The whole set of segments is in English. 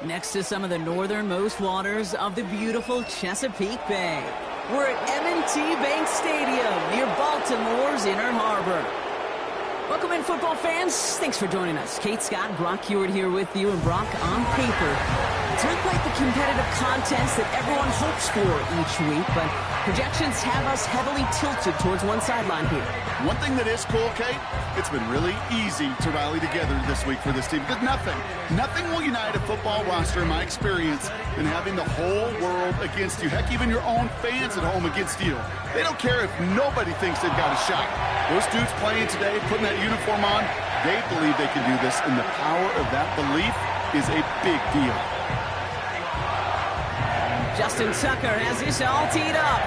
next to some of the northernmost waters of the beautiful Chesapeake Bay. We're at M&T Bank Stadium near Baltimore's Inner Harbor. Welcome in, football fans. Thanks for joining us. Kate, Scott, Brock Hewitt here with you. And Brock, on paper, it's not quite the competitive contest that everyone hopes for each week, but projections have us heavily tilted towards one sideline here. One thing that is cool, Kate, it's been really easy to rally together this week for this team, because nothing will unite a football roster, in my experience, than having the whole world against you. Heck, even your own fans at home against you. They don't care if nobody thinks they've got a shot. Those dudes playing today, putting that uniform on, they believe they can do this, and the power of that belief is a big deal. Justin Tucker has this all teed up.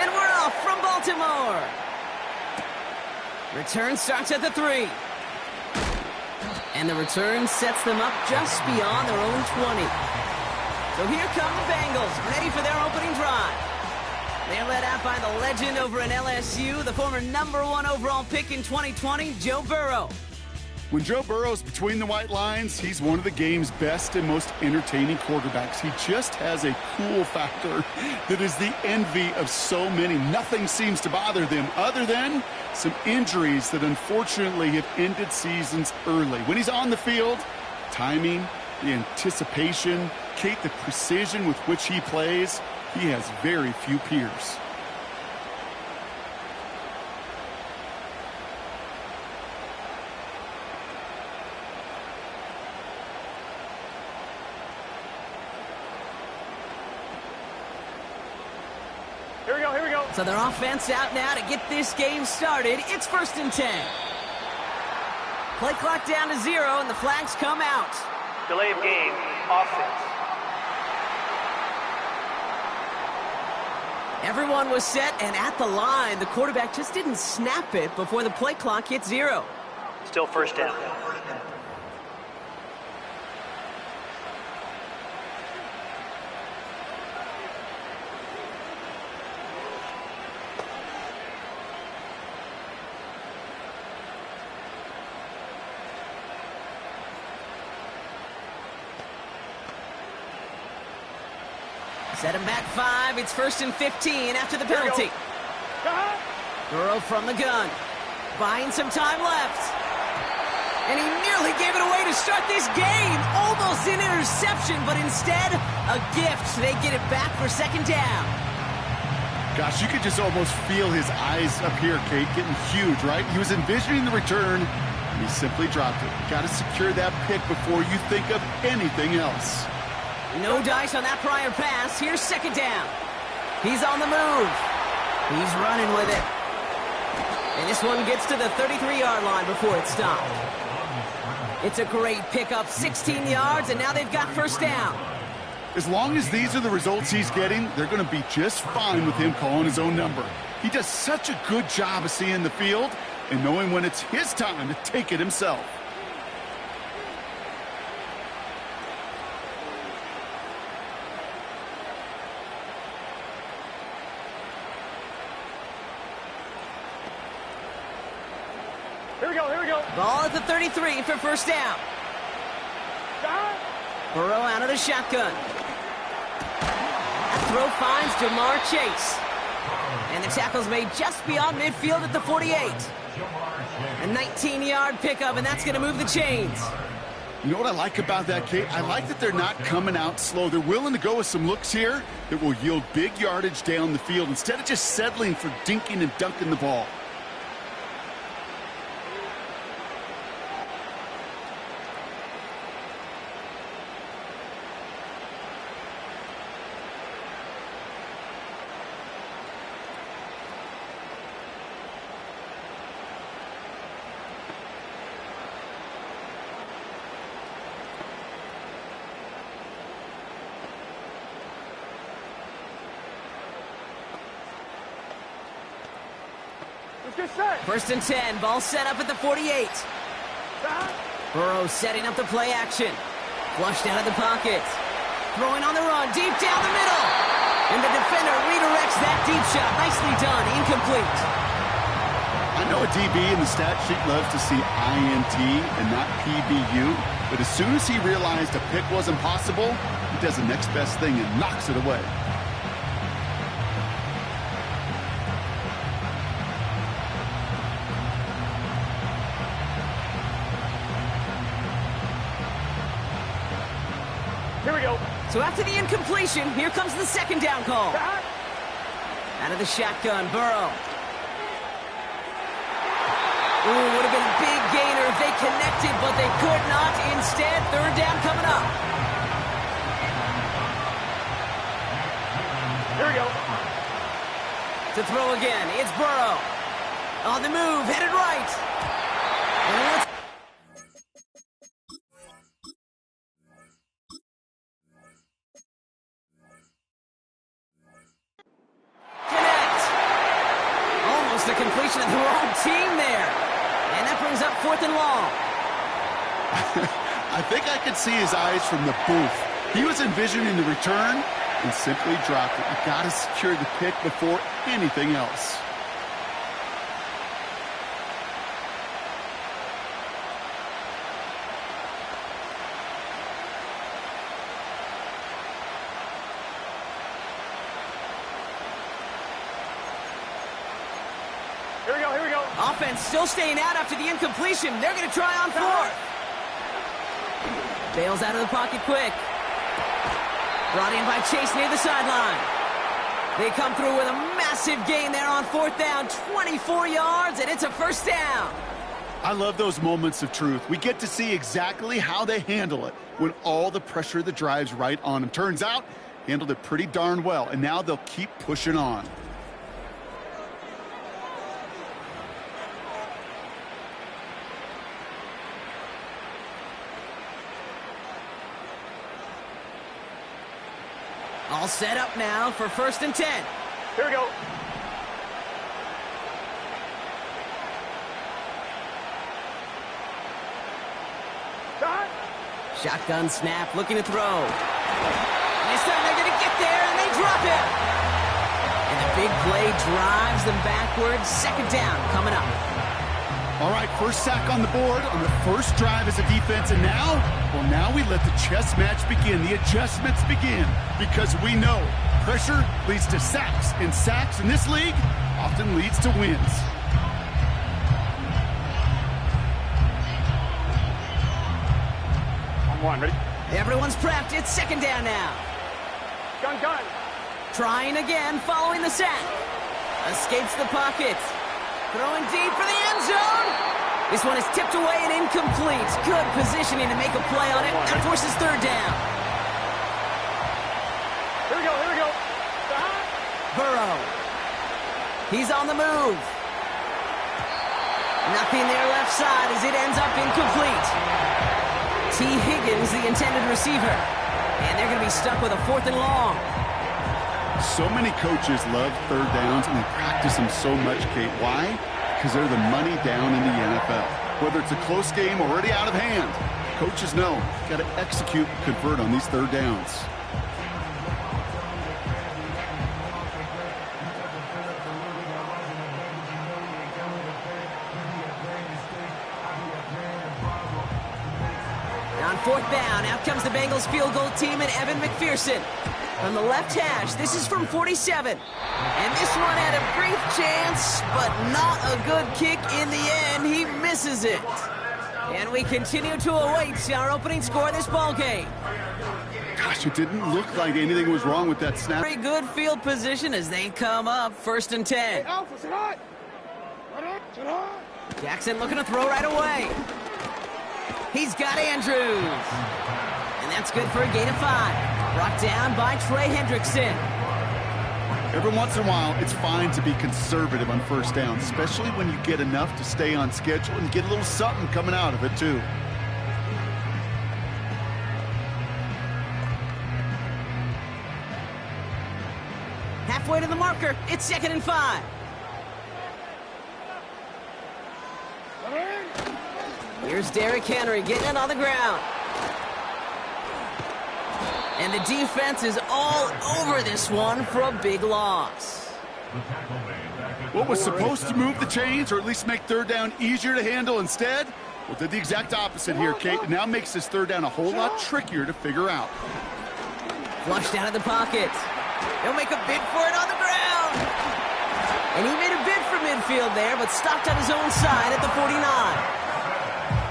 And we're off from Baltimore. Return starts at the 3. And the return sets them up just beyond their own 20. So here come the Bengals, ready for their opening drive. They're led out by the legend over in LSU, the former #1 overall pick in 2020, Joe Burrow. When Joe Burrow's between the white lines, he's one of the game's best and most entertaining quarterbacks. He just has a cool factor that is the envy of so many. Nothing seems to bother them other than some injuries that unfortunately have ended seasons early. When he's on the field, timing, the anticipation, Kate, the precision with which he plays, he has very few peers. Here we go. So their offense out now to get this game started. It's 1st and 10. Play clock down to 0, and the flags come out. Delay of game, offense. Everyone was set and at the line. The quarterback just didn't snap it before the play clock hit 0. Still first down. Set him back 5. It's 1st and 15 after the penalty. Burrow from the gun. Buying some time left. And he nearly gave it away to start this game. Almost an interception, but instead, a gift. They get it back for 2nd down. Gosh, you could just almost feel his eyes up here, Kate, getting huge, right? He was envisioning the return, and he simply dropped it. Got to secure that pick before you think of anything else. No dice on that prior pass. Here's 2nd down. He's on the move. He's running with it. And this one gets to the 33-yard line before it's stopped. It's a great pickup, 16 yards, and now they've got 1st down. As long as these are the results he's getting, they're going to be just fine with him calling his own number. He does such a good job of seeing the field and knowing when it's his time to take it himself. Here we go. Ball at the 33 for 1st down. Burrow out of the shotgun. That throw finds Jamar Chase. And the tackle's made just beyond midfield at the 48. A 19-yard pickup, and that's going to move the chains. You know what I like about that, Kate? I like that they're not coming out slow. They're willing to go with some looks here that will yield big yardage down the field instead of just settling for dinking and dunking the ball. First and 10, ball set up at the 48. Burrow setting up the play action. Flushed out of the pocket. Throwing on the run, deep down the middle. And the defender redirects that deep shot. Nicely done, incomplete. I know a DB in the stat sheet loves to see INT and not PBU. But as soon as he realized a pick wasn't possible, he does the next best thing and knocks it away. Here we go. So after the incompletion, here comes the second down call. Out of the shotgun, Burrow. Ooh, would have been a big gainer if they connected, but they could not. Instead, third down coming up. Here we go. To throw again, it's Burrow. On the move, headed right. And let's connect. Almost a completion of the wrong team there. And that brings up 4th and long. I think I could see his eyes from the booth. He was envisioning the return and simply dropped it. You got to secure the pick before anything else. Here we go, here we go. Offense still staying out after the incompletion. They're going to try on 4th. Bails out of the pocket quick. Brought in by Chase near the sideline. They come through with a massive gain there on 4th down. 24 yards, and it's a first down. I love those moments of truth. We get to see exactly how they handle it when all the pressure that drives right on them. Turns out, handled it pretty darn well, and now they'll keep pushing on. All set up now for 1st and 10. Here we go. Shot. Shotgun snap, looking to throw. And this time they're going to get there, and they drop it. And the big play drives them backwards. 2nd down coming up. All right, first sack on the board on the first drive as a defense, and now, well, now we let the chess match begin, the adjustments begin, because we know pressure leads to sacks, and sacks in this league often leads to wins. On 1, ready? Everyone's prepped. It's 2nd down now. Gun, gun. Trying again following the sack. Escapes the pocket. Throwing deep for the end zone. This one is tipped away and incomplete. Good positioning to make a play on it. That forces 3rd down. Here we go, here we go. Burrow. He's on the move. Nothing there left side as it ends up incomplete. T. Higgins, the intended receiver. And they're going to be stuck with a 4th and long. So many coaches love 3rd downs, and they practice them so much, Kate. Why? Because they're the money down in the NFL. Whether it's a close game or already out of hand, coaches know you've got to execute and convert on these 3rd downs. On 4th down, out comes the Bengals field goal team and Evan McPherson. From the left hash, this is from 47. And this one had a brief chance, but not a good kick in the end. He misses it. And we continue to await our opening score of this ball game. Gosh, it didn't look like anything was wrong with that snap. Very good field position as they come up 1st and 10. Jackson looking to throw right away. He's got Andrews. And that's good for a gain of 5. Brought down by Trey Hendrickson. Every once in a while, it's fine to be conservative on 1st down, especially when you get enough to stay on schedule and get a little something coming out of it, too. Halfway to the marker, it's 2nd and 5. Here's Derrick Henry getting it on the ground. And the defense is all over this one for a big loss. What was supposed to move the chains, or at least make 3rd down easier to handle instead, Well, did the exact opposite here, Kate. It now makes this third down a whole lot trickier to figure out. Flushed out of the pocket. He'll make a bid for it on the ground. And he made a bid for midfield there, but stopped on his own side at the 49.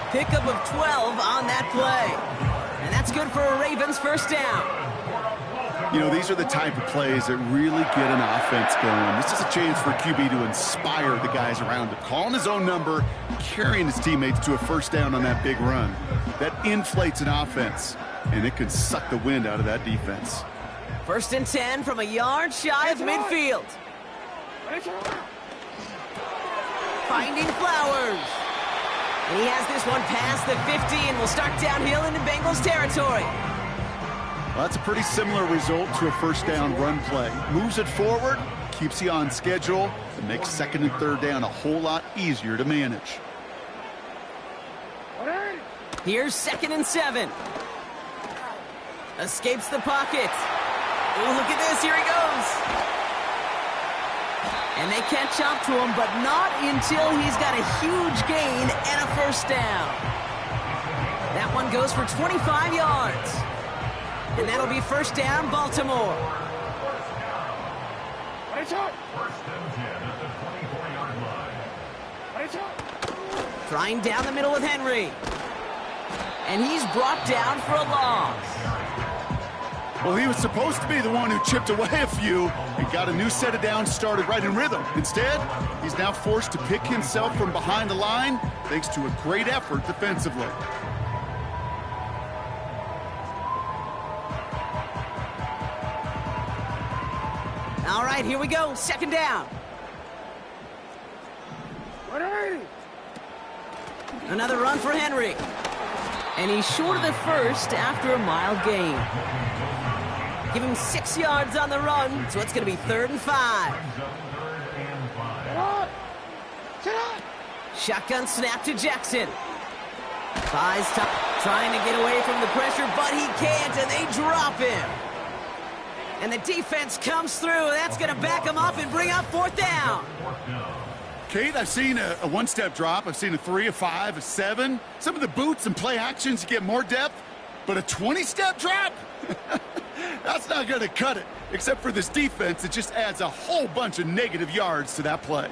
Pickup of 12 on that play. And that's good for a Ravens first down. You know, these are the type of plays that really get an offense going. This is a chance for QB to inspire the guys around him. Calling his own number, carrying his teammates to a first down on that big run. That inflates an offense, and it can suck the wind out of that defense. First and 10 from a yard shy of midfield. Finding Flowers. And he has this one past the 50 and will start downhill into Bengals territory. Well, that's a pretty similar result to a first down run play. Moves it forward, keeps you on schedule, and makes second and third down a whole lot easier to manage. Here's 2nd and 7. Escapes the pocket. Oh, look at this. Here he goes. And they catch up to him, but not until he's got a huge gain and a first down. That one goes for 25 yards. And that'll be first down, Baltimore. Trying down the middle with Henry. And he's brought down for a loss. Well, he was supposed to be the one who chipped away a few and got a new set of downs started right in rhythm. Instead, he's now forced to pick himself from behind the line thanks to a great effort defensively. All right, here we go. Second down. Another run for Henry. And he's short of the first after a mild gain. Give him 6 yards on the run, so it's going to be 3rd and 5. Shotgun snap to Jackson. Buys time, trying to get away from the pressure, but he can't, and they drop him. And the defense comes through, and that's going to back him up and bring up 4th down. Kate, I've seen a one-step drop. I've seen a 3, a 5, a 7. Some of the boots and play actions, you get more depth. But a 20-step drop? That's not going to cut it. Except for this defense, it just adds a whole bunch of negative yards to that play.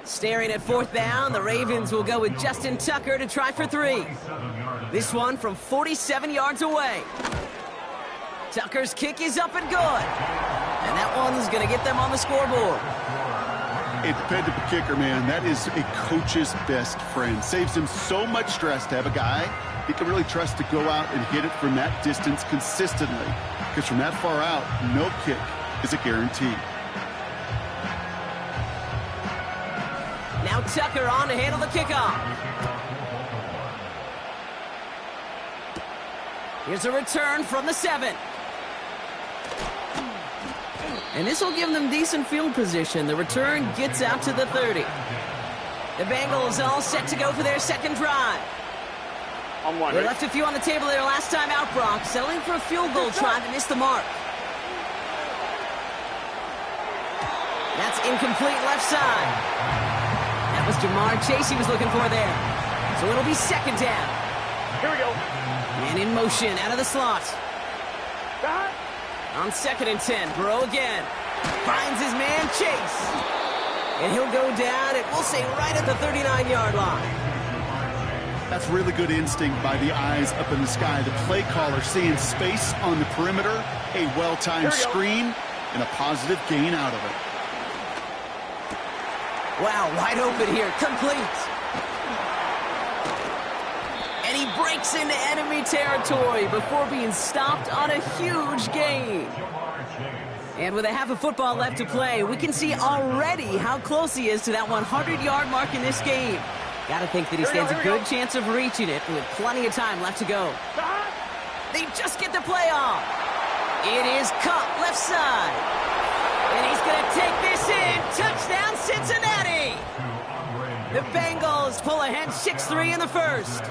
Staring at 4th down, the Ravens will go with Justin Tucker to try for 3. This one from 47 yards away. Tucker's kick is up and good. And that one's going to get them on the scoreboard. A dependable kicker, man. That is a coach's best friend. Saves him so much stress to have a guy he can really trust to go out and hit it from that distance consistently. Because from that far out, no kick is a guarantee. Now Tucker on to handle the kickoff. Here's a return from the 7. And this will give them decent field position. The return gets out to the 30. The Bengals all set to go for their second drive. They left a few on the table there last time out, Brock. Settling for a field goal try to miss the mark. That's incomplete left side. That was Jamar Chase he was looking for there. So it'll be second down. Here we go. Man in motion out of the slot. On 2nd and 10, Burrow again. Finds his man Chase. And he'll go down, and we'll say right at the 39-yard line. That's really good instinct by the eyes up in the sky. The play caller seeing space on the perimeter, a well-timed screen, and a positive gain out of it. Wow, wide open here, complete. And he breaks into enemy territory before being stopped on a huge gain. And with a half of football left to play, we can see already how close he is to that 100-yard mark in this game. Got to think that he stands a good chance of reaching it with plenty of time left to go. They just get the play off. It is caught left side. And he's going to take this in. Touchdown, Cincinnati. The Bengals pull ahead 6-3 in the first.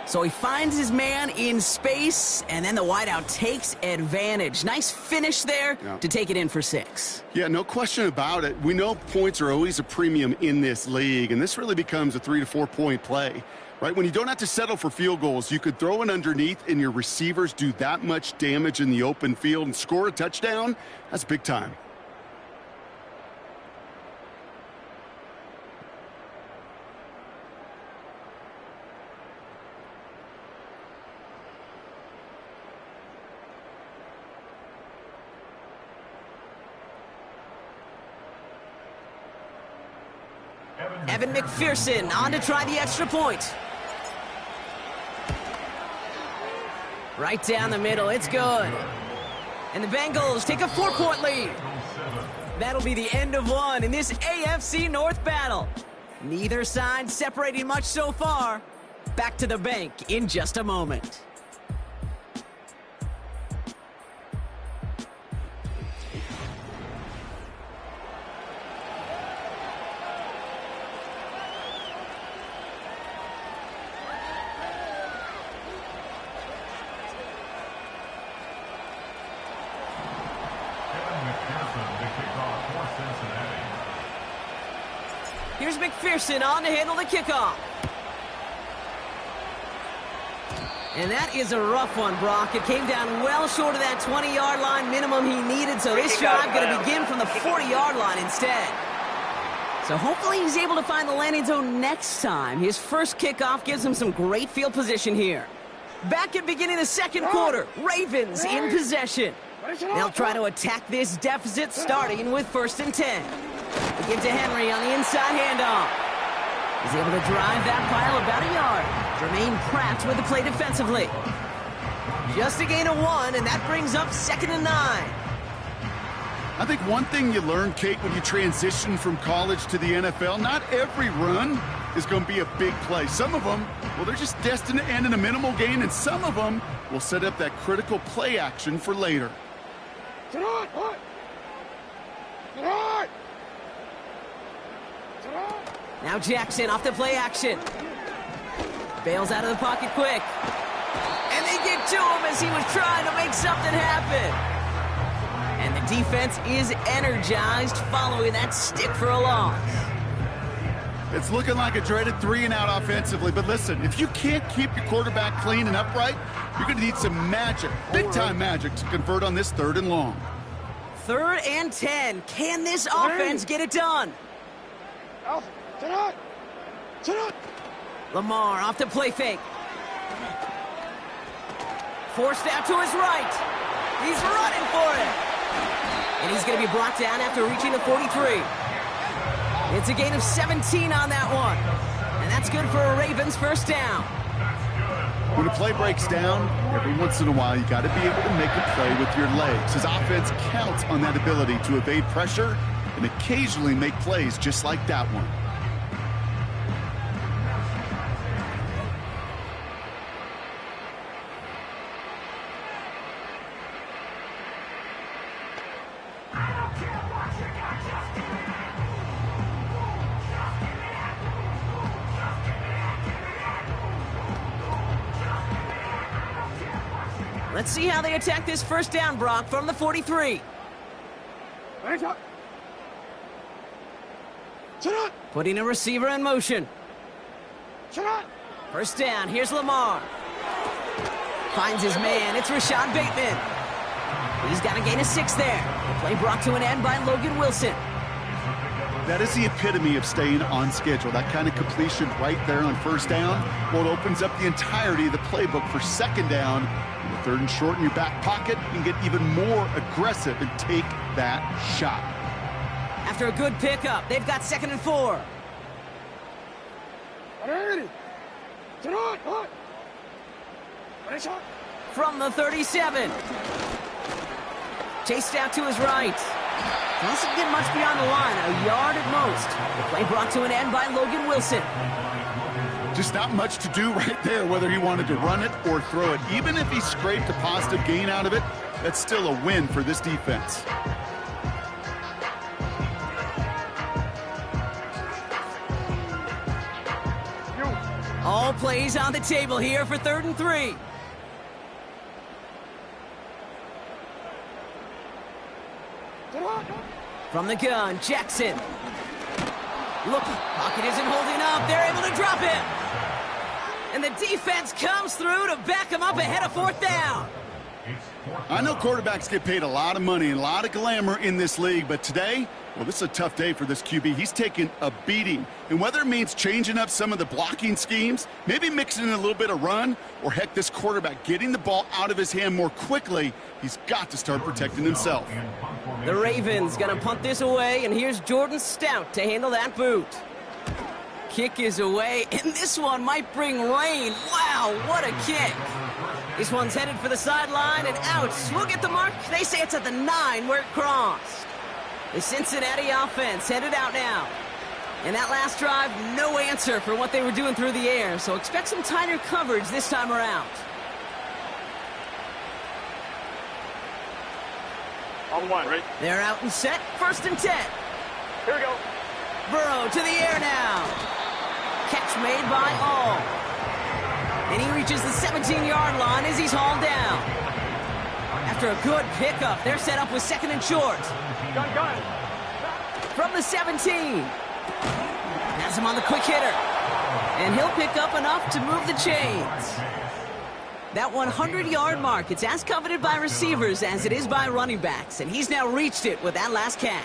So he finds his man in space, and then the wideout takes advantage. Nice finish there to take it in for 6. Yeah, no question about it. We know points are always a premium in this league, and this really becomes a 3 to 4 point play. Right, when you don't have to settle for field goals, you could throw it underneath and your receivers do that much damage in the open field and score a touchdown. That's big time. Evan McPherson on to try the extra point. Right down the middle, it's good. And the Bengals take a 4-point lead. That'll be the end of one in this AFC North battle. Neither side separating much so far. Back to the bank in just a moment. Here's McPherson on to handle the kickoff. And that is a rough one, Brock. It came down well short of that 20-yard line minimum he needed, so this drive going to begin from the 40-yard line instead. So hopefully he's able to find the landing zone next time. His first kickoff gives him some great field position here. Back at beginning of the second quarter, Ravens in possession. They'll try to attack this deficit starting with 1st and 10. They give to Henry on the inside handoff. He's able to drive that pile about a yard. Jermaine Pratt with the play defensively. Just a gain of 1, and that brings up 2nd and 9. I think one thing you learn, Kate, when you transition from college to the NFL, not every run is going to be a big play. Some of them, well, they're just destined to end in a minimal gain, and some of them will set up that critical play action for later. Now Jackson off the play action. Bails out of the pocket quick. And they get to him as he was trying to make something happen. And the defense is energized following that stick for a loss. It's looking like a dreaded 3-and-out offensively, but listen, if you can't keep your quarterback clean and upright, you're going to need some magic, big-time magic, to convert on this 3rd and long. 3rd and 10. Can this offense get it done? Lamar off the play fake. Forced out to his right. He's running for it. And he's going to be brought down after reaching the 43. It's a gain of 17 on that one. And that's good for a Ravens 1st down. When a play breaks down, every once in a while, you got to be able to make a play with your legs. His offense counts on that ability to evade pressure and occasionally make plays just like that one. Let's see how they attack this 1st down, Brock, from the 43. Putting a receiver in motion. 1st down, here's Lamar. Finds his man, it's Rashad Bateman. He's got a gain of 6 there. The play brought to an end by Logan Wilson. That is the epitome of staying on schedule. That kind of completion right there on 1st down. Well, it opens up the entirety of the playbook for 2nd down. And the 3rd and short in your back pocket, you can get even more aggressive and take that shot. After a good pickup, they've got 2nd and 4. From the 37. Chased out to his right. Doesn't get much beyond the line, a yard at most. The play brought to an end by Logan Wilson. Just not much to do right there, whether he wanted to run it or throw it. Even if he scraped a positive gain out of it, that's still a win for this defense. All plays on the table here for 3rd and 3. From the gun, Jackson. Look, pocket isn't holding up. They're able to drop it. And the defense comes through to back him up ahead of 4th down. I know quarterbacks get paid a lot of money and a lot of glamour in this league, but today, well, this is a tough day for this QB. He's taken a beating. And whether it means changing up some of the blocking schemes, maybe mixing in a little bit of run, or heck, this quarterback getting the ball out of his hand more quickly, he's got to start protecting himself. The Ravens gonna punt this away, and here's Jordan Stout to handle that boot. Kick is away, and this one might bring rain. Wow, what a kick. This one's headed for the sideline, and ouch, we'll get the mark. They say it's at the 9 where it crossed. The Cincinnati offense headed out now. And that last drive, no answer for what they were doing through the air, so expect some tighter coverage this time around. On 1, ready? They're out and set, 1st and 10. Here we go. Burrow to the air now. Catch made by All. And he reaches the 17-yard line as he's hauled down. After a good pickup, they're set up with 2nd and short. Gun. From the 17. Has him on the quick hitter. And he'll pick up enough to move the chains. That 100-yard mark, it's as coveted by receivers as it is by running backs. And he's now reached it with that last catch.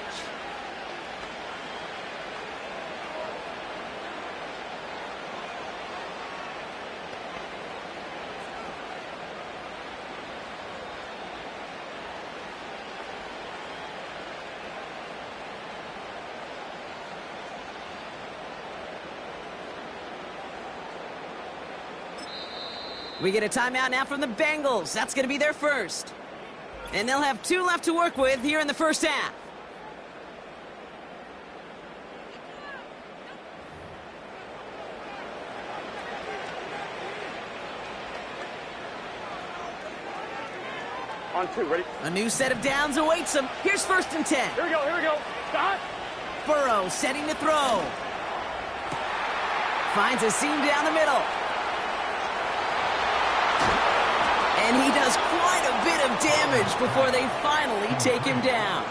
We get a timeout now from the Bengals. That's going to be their first. And they'll have 2 left to work with here in the first half. On 2, ready? A new set of downs awaits them. Here's 1st and 10. Here we go. Stop. Burrow setting to throw. Finds a seam down the middle. And he does quite a bit of damage before they finally take him down.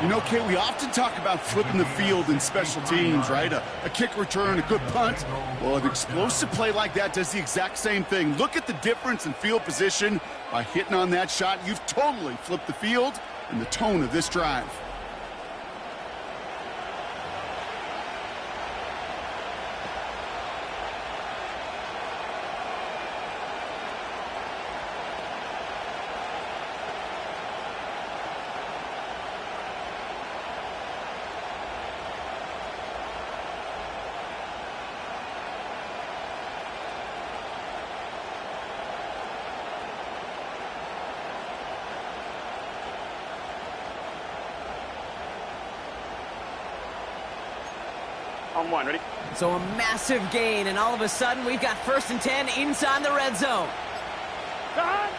You know, Kate, we often talk about flipping the field in special teams, right? A kick return, a good punt. Well, an explosive play like that does the exact same thing. Look at the difference in field position. By hitting on that shot, you've totally flipped the field and the tone of this drive. On 1, ready? So a massive gain, and all of a sudden we've got 1st and 10 inside the red zone. Stop.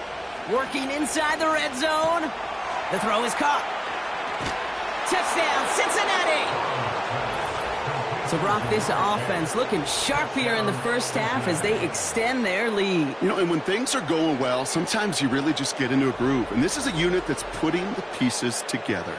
Working inside the red zone. The throw is caught. Touchdown, Cincinnati! So, Brock, this offense looking sharp here in the first half as they extend their lead. You know, and when things are going well, sometimes you really just get into a groove. And this is a unit that's putting the pieces together.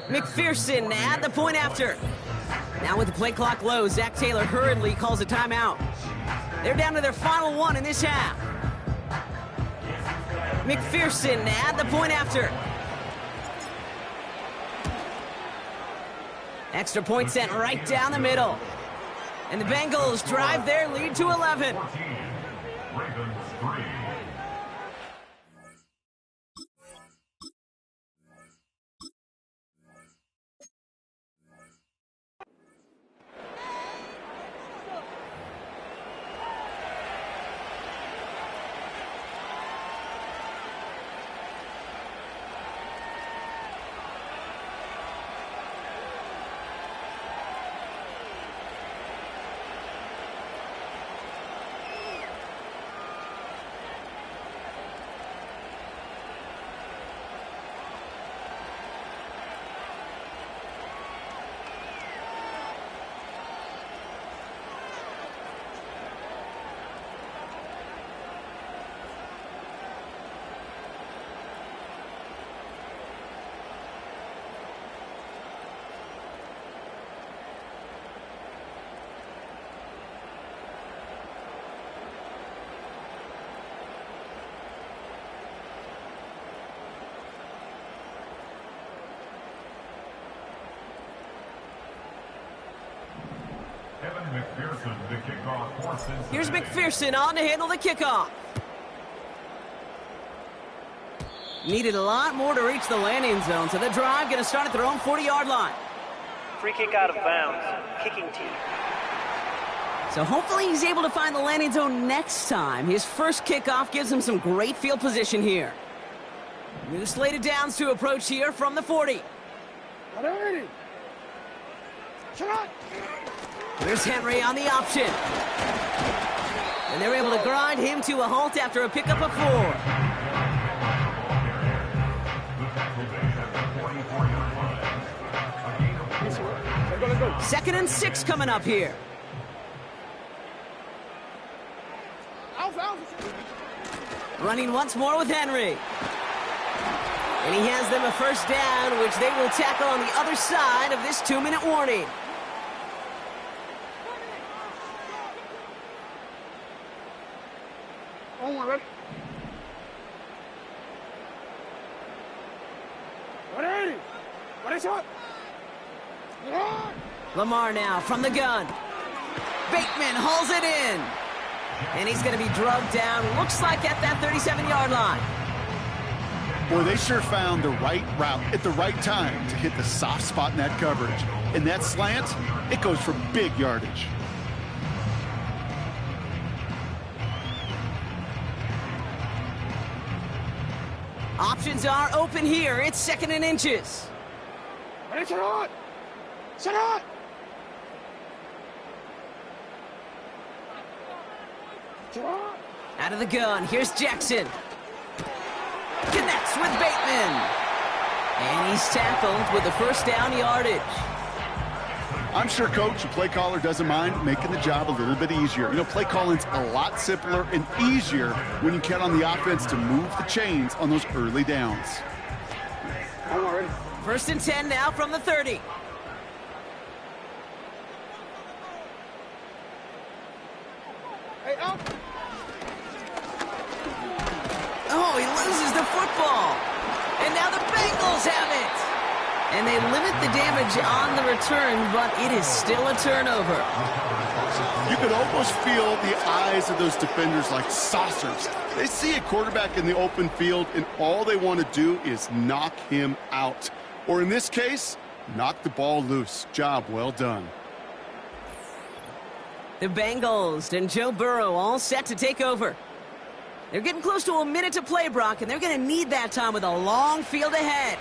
McPherson at the point after. Now with the play clock low, Zach Taylor hurriedly calls a timeout. They're down to their final 1 in this half. McPherson at the point after. Extra point sent right down the middle. And the Bengals drive their lead to 11. Ravens 3. McPherson, the kickoff for Cincinnati. Here's McPherson on to handle the kickoff. Needed a lot more to reach the landing zone, so the drive going to start at their own 40-yard line. Free kick out of bounds. Kicking team. So hopefully he's able to find the landing zone next time. His first kickoff gives him some great field position here. New slated downs to approach here from the 40. There's Henry on the option. And they're able to grind him to a halt after a pickup of 4. Second and 6 coming up here. Running once more with Henry. And he has them a first down, which they will tackle on the other side of this 2-minute warning. Lamar now from the gun. Bateman hauls it in. And he's going to be drugged down, looks like at that 37-yard line. Boy, they sure found the right route at the right time to hit the soft spot in that coverage. And that slant, it goes for big yardage. Options are open here. It's second and inches. Out of the gun, here's Jackson. Connects with Bateman. And he's tackled with the first down yardage. I'm sure Coach, the play caller, doesn't mind making the job a little bit easier. You know, play calling's a lot simpler and easier when you count on the offense to move the chains on those early downs. First and 10 now from the 30. Oh, he loses the football. And now the Bengals have it. And they limit the damage on the return, but it is still a turnover. You could almost feel the eyes of those defenders like saucers. They see a quarterback in the open field, and all they want to do is knock him out. Or in this case, knock the ball loose. Job well done. The Bengals and Joe Burrow all set to take over. They're getting close to a minute to play, Brock, and they're going to need that time with a long field ahead.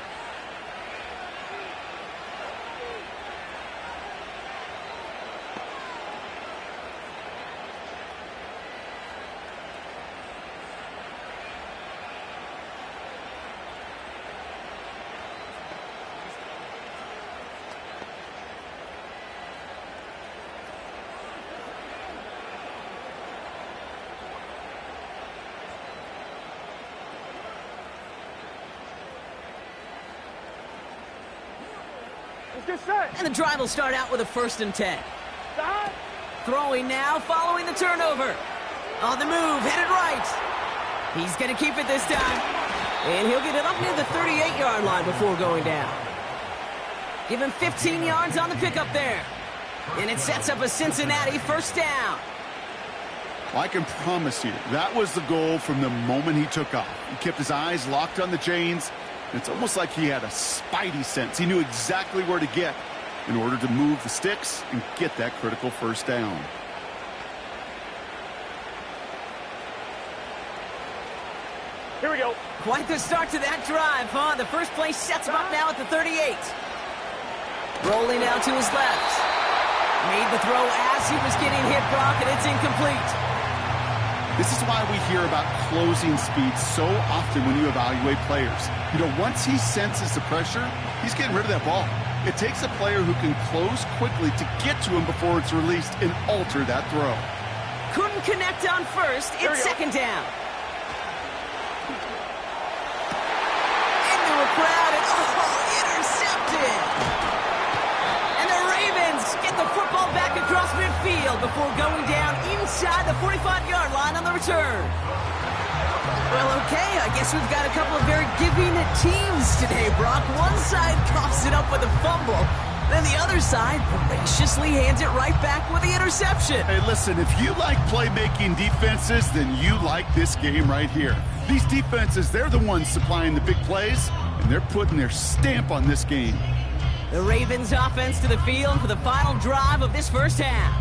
And the drive will start out with a first and 10. Throwing now, following the turnover. On the move, headed right. He's going to keep it this time. And he'll get it up near the 38-yard line before going down. Give him 15 yards on the pickup there. And it sets up a Cincinnati first down. Well, I can promise you, that was the goal from the moment he took off. He kept his eyes locked on the chains. It's almost like he had a spidey sense. He knew exactly where to get in order to move the sticks and get that critical first down. Here we go. Quite the start to that drive, huh? The first play sets him up now at the 38. Rolling out to his left. Made the throw as he was getting hit, Brock, and it's incomplete. This is why we hear about closing speed so often when you evaluate players. You know, once he senses the pressure, he's getting rid of that ball. It takes a player who can close quickly to get to him before it's released and alter that throw. Couldn't connect on first. It's second down. Into a crowd and intercepted. And the Ravens get the football back across midfield before going down inside the 45-yard line on the return. Well, okay, I guess we've got a couple of very giving teams today, Brock. One side coughs it up with a fumble, then the other side graciously hands it right back with the interception. Hey, listen, if you like playmaking defenses, then you like this game right here. These defenses, they're the ones supplying the big plays, and they're putting their stamp on this game. The Ravens offense to the field for the final drive of this first half.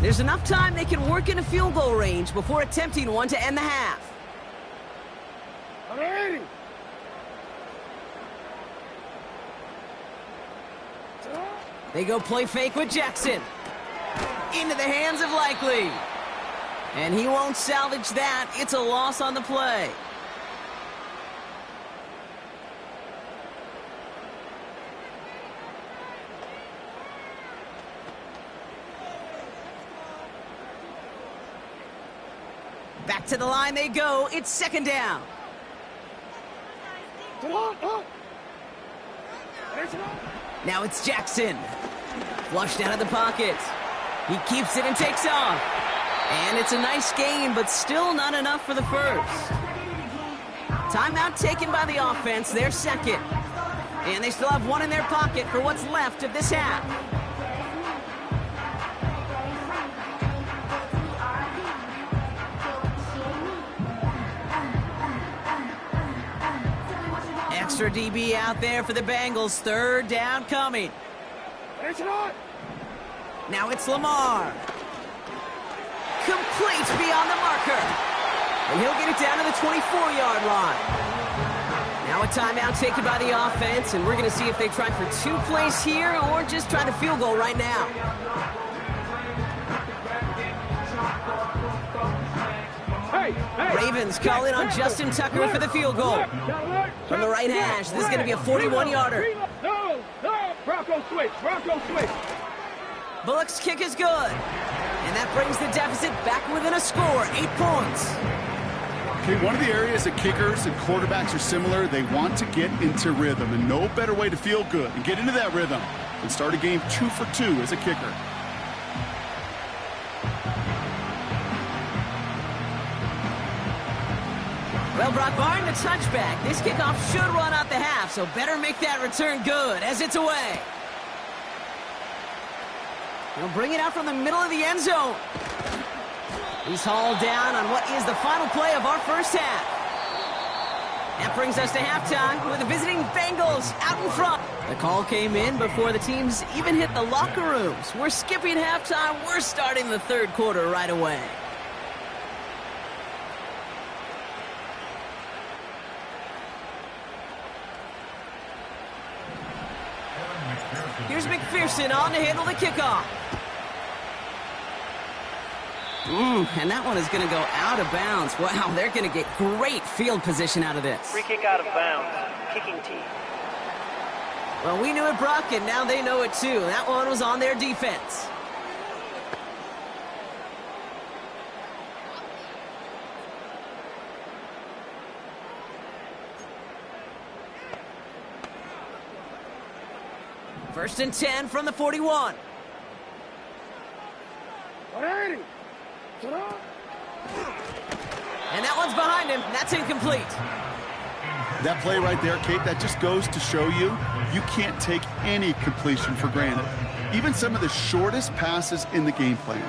There's enough time they can work in a field goal range before attempting one to end the half. They go play fake with Jackson. Into the hands of Likely. And he won't salvage that. It's a loss on the play. Back to the line they go. It's second down. Now it's Jackson. Flushed out of the pocket. He keeps it and takes off. And it's a nice gain, but still not enough for the first. Timeout taken by the offense, their second. And they still have one in their pocket for what's left of this half. Extra DB out there for the Bengals. Third down coming. Now it's Lamar. Complete beyond the marker. And he'll get it down to the 24-yard line. Now a timeout taken by the offense, and we're going to see if they try for 2 plays here or just try to field goal right now. Ravens calling on Justin Tucker for the field goal. From the right hash, this is going to be a 41-yarder. No, Bronco switch. Bullock's kick is good. And that brings the deficit back within a score, 8 points. Okay, one of the areas that kickers and quarterbacks are similar, they want to get into rhythm, and no better way to feel good and get into that rhythm than start a game 2 for 2 as a kicker. Well, Brock, barring the touchback, this kickoff should run out the half, so better make that return good as it's away. He'll bring it out from the middle of the end zone. He's hauled down on what is the final play of our first half. That brings us to halftime with the visiting Bengals out in front. The call came in before the teams even hit the locker rooms. We're skipping halftime. We're starting the third quarter right away. Here's McPherson on to handle the kickoff. And that one is going to go out of bounds. Wow, they're going to get great field position out of this. Free kick out of bounds. Kicking team. Well, we knew it, Brock, and now they know it too. That one was on their defense. First and 10 from the 41. And that one's behind him. That's incomplete. That play right there, Kate, that just goes to show you, you can't take any completion for granted. even some of the shortest passes in the game plan.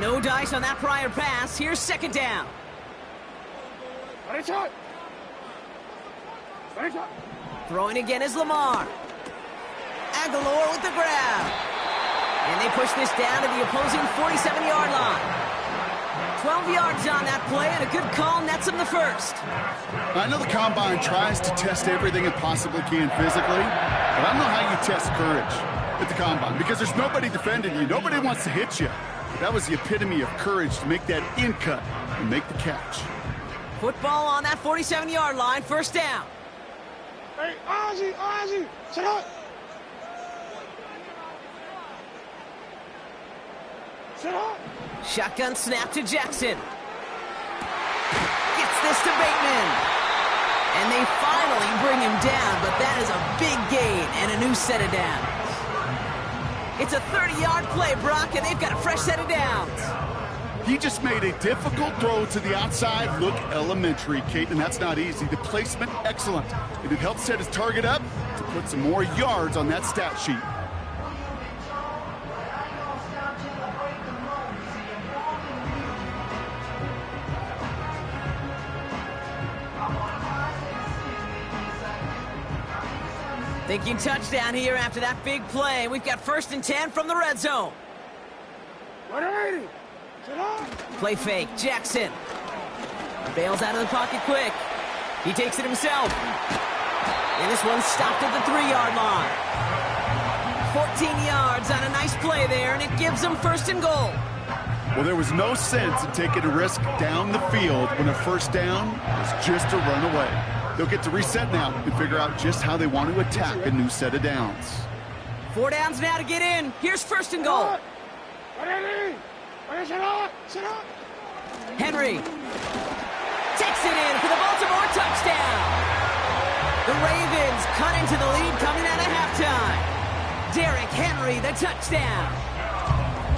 No dice on that prior pass. Here's second down. Throwing again is Lamar. Aguilar with the grab. And they push this down to the opposing 47-yard line. 12 yards on that play, and a good call nets him the first. I know the Combine tries to test everything it possibly can physically, but I don't know how you test courage at the Combine, because there's nobody defending you. Nobody wants to hit you. That was the epitome of courage to make that in cut and make the catch. Football on that 47-yard line, first down. Hey, Ozzy, sit up. Sit up. Shotgun snap to Jackson. Gets this to Bateman. And they finally bring him down, but that is a big gain and a new set of downs. It's a 30-yard play, Brock, and they've got a fresh set of downs. He just made a difficult throw to the outside. Look elementary, Kate, and that's not easy. The placement, excellent. And it helped set his target up to put some more yards on that stat sheet. Thinking touchdown here after that big play. We've got 1st and 10 from the red zone. 180. Sit up. Play fake, Jackson. Bails out of the pocket quick. He takes it himself. And this one's stopped at the 3-yard line. 14 yards on a nice play there, and it gives them 1st and goal. Well, there was no sense in taking a risk down the field when a first down was just a run away. They'll get to reset now and figure out just how they want to attack a new set of downs. 4 downs now to get in. Here's 1st and goal. Sit up. Henry takes it in for the Baltimore touchdown. The Ravens cut into the lead coming out of halftime. Derrick Henry, the touchdown.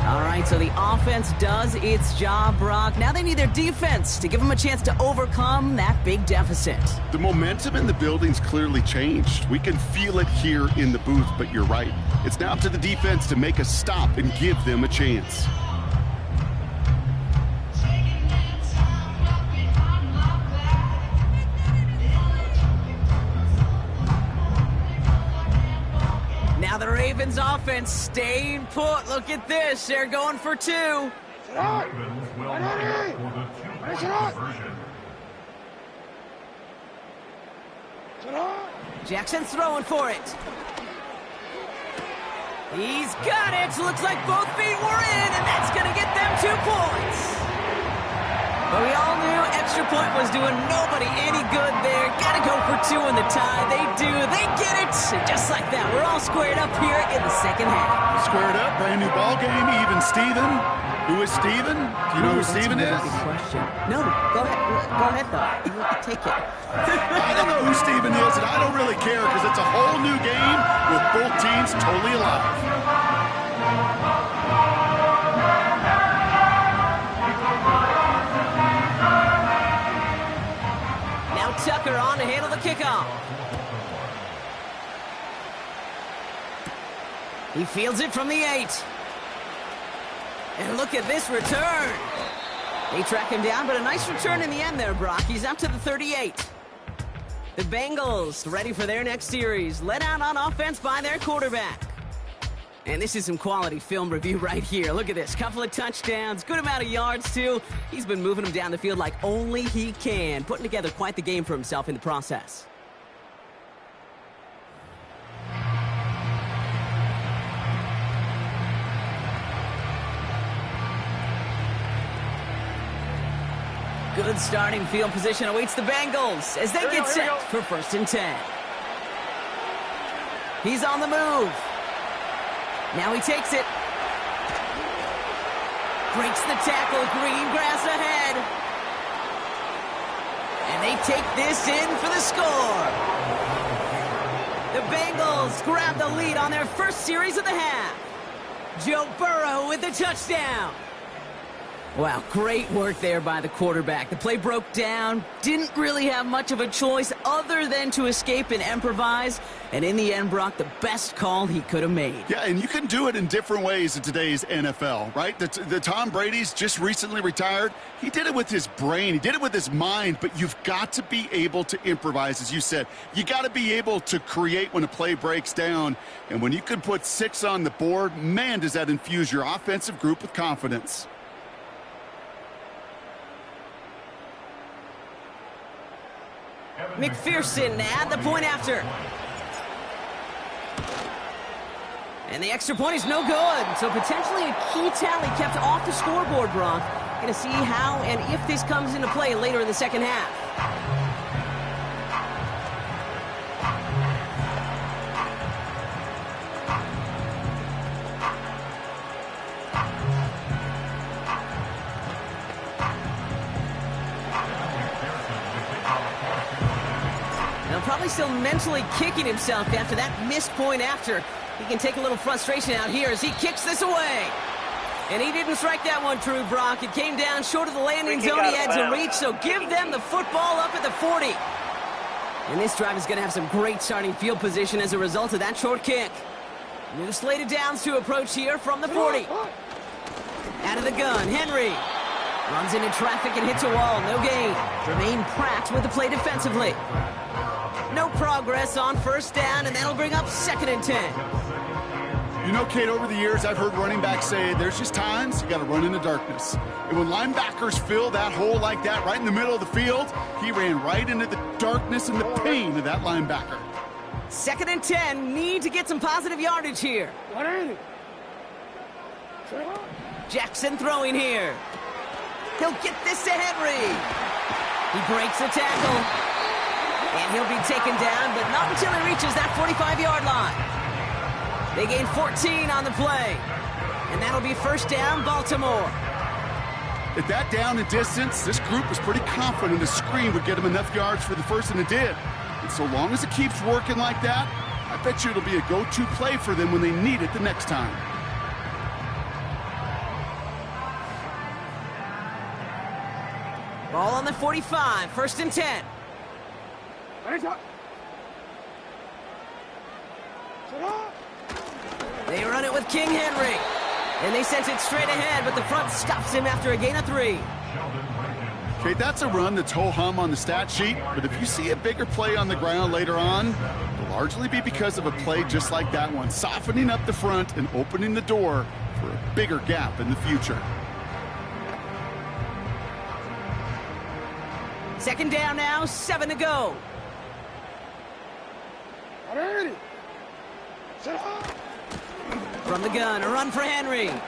All right, so the offense does its job, Brock. Now they need their defense to give them a chance to overcome that big deficit. The momentum in the building's clearly changed. We can feel it here in the booth, but you're right. It's now up to the defense to make a stop and give them a chance. Now the Ravens offense staying put. Look at this. They're going for 2. Ravens will prepare for the two-point conversion. Jackson's throwing for it. He's got it. Looks like both feet were in, and that's going to get them 2 points. But we all knew extra point was doing nobody any good there. Got to go for 2 in the tie. They do. They get it. And just like that, we're all squared up here in the second half. Squared up, brand new ball game, even Steven. Who is Steven? Do you know who Steven is? Good question. No, go ahead. Go ahead, though. Take it. I don't know who Steven is, and I don't really care because it's a whole new game with both teams totally alive. Tucker on to handle the kickoff. He fields it from the 8. And look at this return. They track him down, but a nice return in the end there, Brock. He's up to the 38. The Bengals ready for their next series. Led out on offense by their quarterback. And this is some quality film review right here. Look at this. Couple of touchdowns. Good amount of yards, too. He's been moving them down the field like only he can. Putting together quite the game for himself in the process. Good starting field position awaits the Bengals as they get set for 1st and 10. He's on the move. Now he takes it. Breaks the tackle. Green grass ahead. And they take this in for the score. The Bengals grab the lead on their first series of the half. Joe Burrow with the touchdown. Wow, great work there by the quarterback. The play broke down, didn't really have much of a choice other than to escape and improvise, and in the end, Brock, the best call he could have made. Yeah, and you can do it in different ways in today's NFL, right? The Tom Brady's just recently retired. He did it with his brain. He did it with his mind, but you've got to be able to improvise, as you said. You got to be able to create when a play breaks down, and when you can put 6 on the board, man, does that infuse your offensive group with confidence. McPherson at the point after. And the extra point is no good. So potentially a key tally kept off the scoreboard, Brock. Going to see how and if this comes into play later in the second half. Probably still mentally kicking himself after that missed point after. He can take a little frustration out here as he kicks this away. And he didn't strike that one true, Brock. It came down short of the landing zone. He had to reach, so give them the football up at the 40. And this drive is going to have some great starting field position as a result of that short kick. New slate of downs to approach here from the 40. Out of the gun, Henry. Runs into traffic and hits a wall, no gain. Jermaine Pratt with the play defensively. No progress on first down, and that'll bring up 2nd and 10. You know, Kate, over the years, I've heard running backs say there's just times you got to run in the darkness. And when linebackers fill that hole like that right in the middle of the field, he ran right into the darkness and the pain of that linebacker. 2nd and 10, need to get some positive yardage here. Jackson throwing here. He'll get this to Henry. He breaks the tackle. And he'll be taken down, but not until he reaches that 45-yard line. They gain 14 on the play. And that'll be first down, Baltimore. At that down and distance, this group was pretty confident the screen would get him enough yards for the first, and it did. And so long as it keeps working like that, I bet you it'll be a go-to play for them when they need it the next time. Ball on the 45, 1st and 10. They run it with King Henry. And they sent it straight ahead, but the front stops him after a gain of 3. Okay, that's a run that's ho-hum on the stat sheet, but if you see a bigger play on the ground later on, it'll largely be because of a play just like that one, softening up the front and opening the door for a bigger gap in the future. 2nd down now, 7 to go. From the gun, a run for Henry. And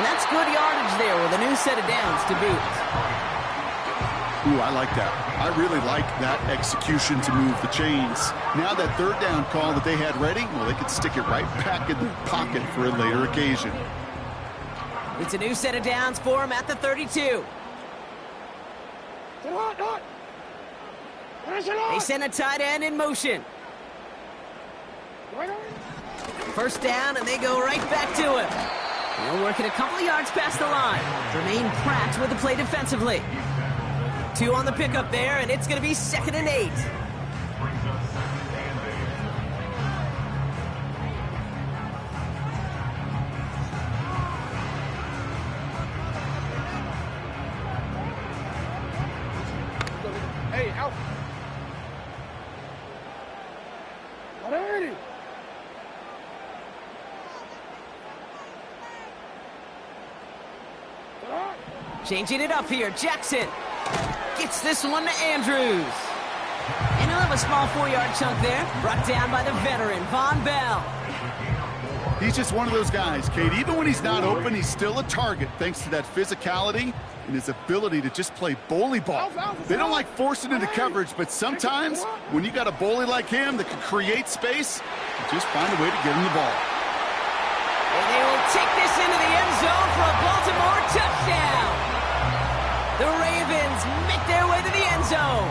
that's good yardage there with a new set of downs to boot. Ooh, I like that. I really like that execution to move the chains. Now that 3rd down call that they had ready, well, they could stick it right back in the pocket for a later occasion. It's a new set of downs for him at the 32. They send a tight end in motion. First down, and they go right back to him. They'll work it a couple of yards past the line. Jermaine Pratt with the play defensively. 2 on the pickup there, and it's going to be 2nd and 8. Hey, out. Changing it up here, Jackson gets this one to Andrews. And he'll have a small 4-yard chunk there, brought down by the veteran, Von Bell. He's just one of those guys, Kate. Even when he's not open, he's still a target thanks to that physicality and his ability to just play bully ball. They don't like forcing into coverage, but sometimes when you got a bully like him that can create space, you just find a way to get him the ball. And they will take this into the end zone for a Baltimore touchdown. The Ravens make their way to the end zone.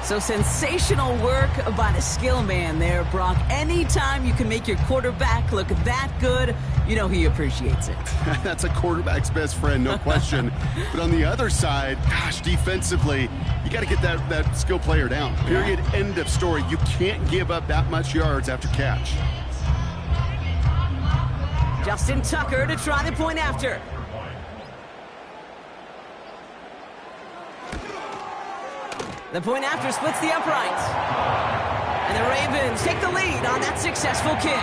So sensational work by the skill man there, Brock. Anytime you can make your quarterback look that good, You know he appreciates it. That's a quarterback's best friend, no question. But on the other side, gosh, defensively, you got to get that skill player down. Period, end of story. You can't give up that much yards after catch. Justin Tucker to try the point after. The point after splits the uprights. And the Ravens take the lead on that successful kick.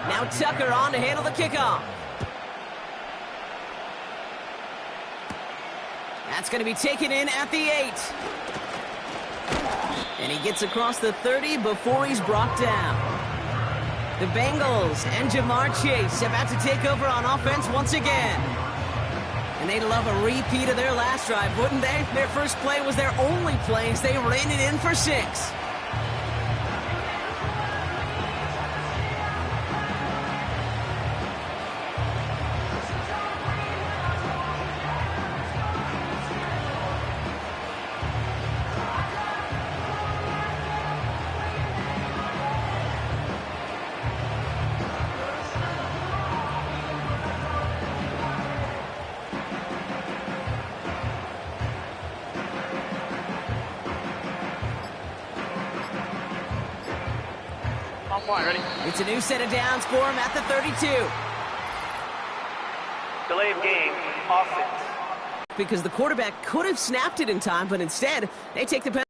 Now Tucker on to handle the kickoff. That's going to be taken in at the 8. And he gets across the 30 before he's brought down. The Bengals and Jamar Chase about to take over on offense once again. And they'd love a repeat of their last drive, wouldn't they? Their first play was their only play as they ran it in for 6. Ready? It's a new set of downs for him at the 32. Delay of game, offense. Because the quarterback could have snapped it in time, but instead, they take the penalty.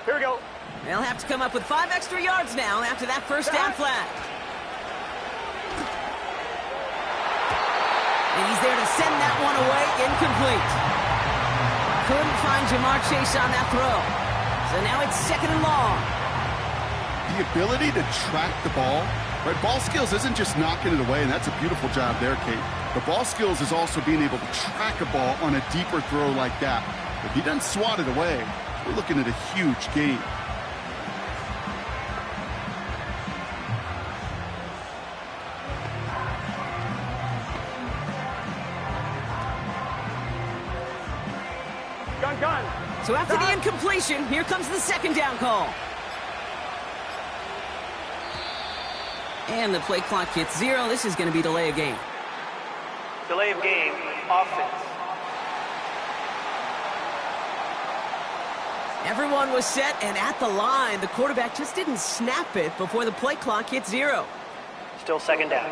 Here we go. They'll have to come up with 5 extra yards now after that first down flat. And he's there to send that one away, incomplete. Couldn't find Jamar Chase on that throw. So now it's 2nd and long. The ability to track the ball, right? Ball skills isn't just knocking it away, and that's a beautiful job there, Kate. The ball skills is also being able to track a ball on a deeper throw like that. If he doesn't swat it away, we're looking at a huge gain. Gun. So after the incompletion, here comes the 2nd down call. And the play clock hits 0. This is going to be delay of game. Delay of game, offense. Everyone was set and at the line. The quarterback just didn't snap it before the play clock hit 0. Still 2nd down.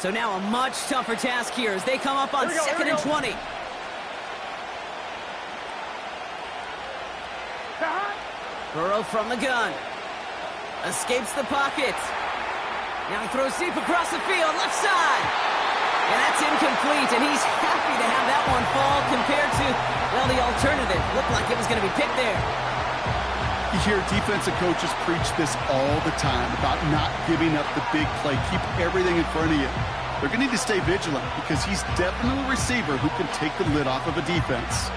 So now a much tougher task here as they come up on 2nd and 20. Burrow from the gun. Escapes the pocket. Now he throws deep across the field, left side. And that's incomplete, and he's happy to have that one fall compared to, well, the alternative. Looked like it was going to be picked there. You hear defensive coaches preach this all the time about not giving up the big play. Keep everything in front of you. They're going to need to stay vigilant because he's definitely a receiver who can take the lid off of a defense.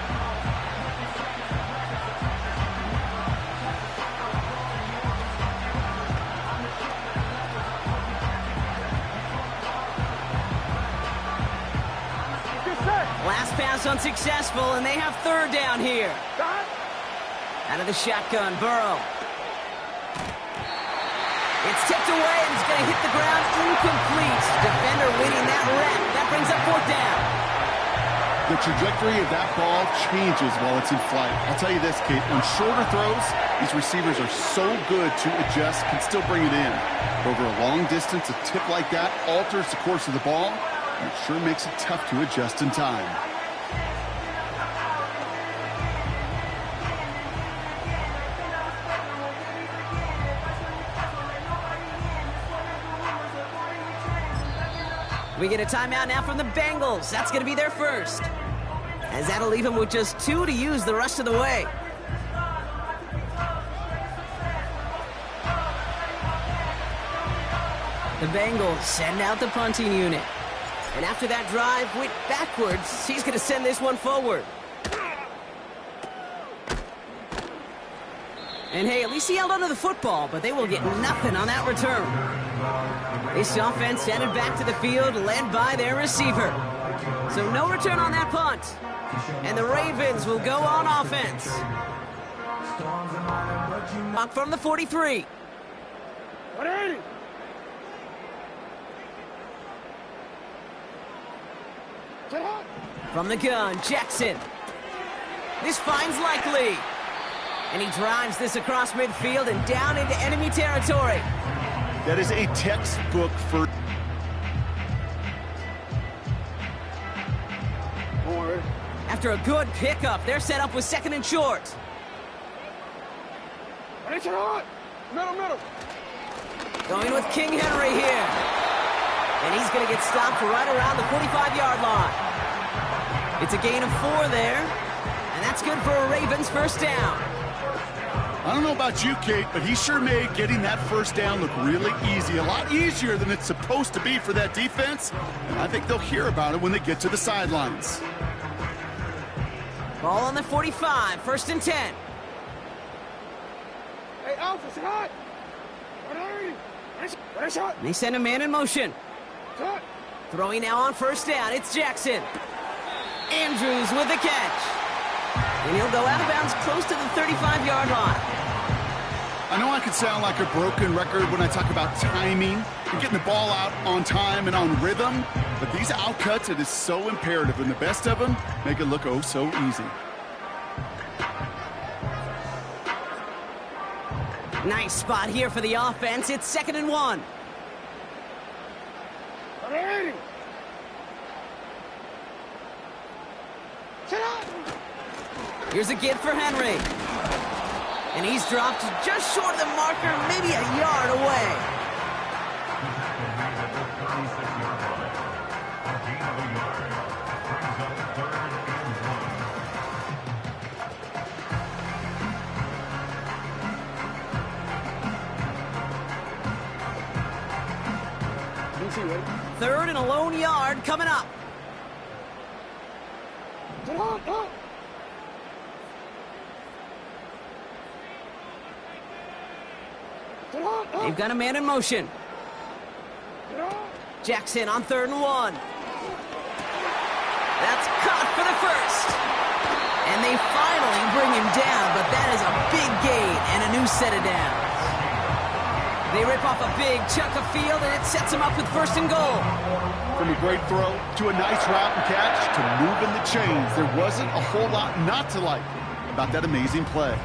Last pass unsuccessful, and they have 3rd down here. Out of the shotgun, Burrow. It's tipped away, and it's going to hit the ground incomplete. Defender winning that rep. That brings up 4th down. The trajectory of that ball changes while it's in flight. I'll tell you this, Kate, on shorter throws, these receivers are so good to adjust, can still bring it in. Over a long distance, a tip like that alters the course of the ball, and it sure makes it tough to adjust in time. We get a timeout now from the Bengals. That's going to be their first, as that'll leave them with just 2 to use the rest of the way. The Bengals send out the punting unit. And after that drive went backwards, he's going to send this one forward. And hey, at least he held onto the football, but they will get nothing on that return. This offense headed back to the field, led by their receiver. So no return on that punt. And the Ravens will go on offense. Up from the 43. 180. From the gun, Jackson. This finds Likely. And he drives this across midfield and down into enemy territory. That is a textbook for... After a good pickup, they're set up with 2nd and short. Middle. Going with King Henry here. And he's going to get stopped right around the 45-yard line. It's a gain of 4 there. And that's good for a Ravens first down. I don't know about you, Kate, but he sure made getting that first down look really easy. A lot easier than it's supposed to be for that defense. And I think they'll hear about it when they get to the sidelines. Ball on the 45, 1st and 10. Hey, Alpha, it's hot. 180. They send a man in motion. Throwing now on first down, it's Jackson. Andrews with the catch. And he'll go out of bounds close to the 35-yard line. I know I could sound like a broken record when I talk about timing and getting the ball out on time and on rhythm, but these outcuts, it is so imperative, and the best of them make it look oh so easy. Nice spot here for the offense. It's 2nd and 1. 180. Here's a give for Henry. And he's dropped just short of the marker, maybe a yard away. Third and a lone yard coming up. They've got a man in motion. Jackson on 3rd and 1. That's caught for the first. And they finally bring him down, but that is a big gain and a new set of downs. They rip off a big chunk of field, and it sets them up with 1st and goal. From a great throw to a nice route and catch to moving the chains, there wasn't a whole lot not to like about that amazing play.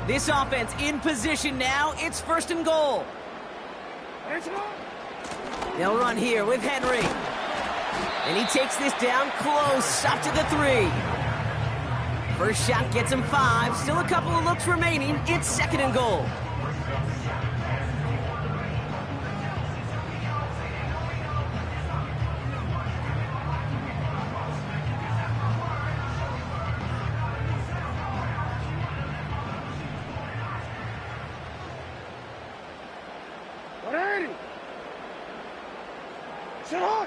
This offense in position now. It's 1st and goal. They'll run here with Henry. And he takes this down close, up to the 3. First shot gets him 5. Still a couple of looks remaining. It's 2nd and goal.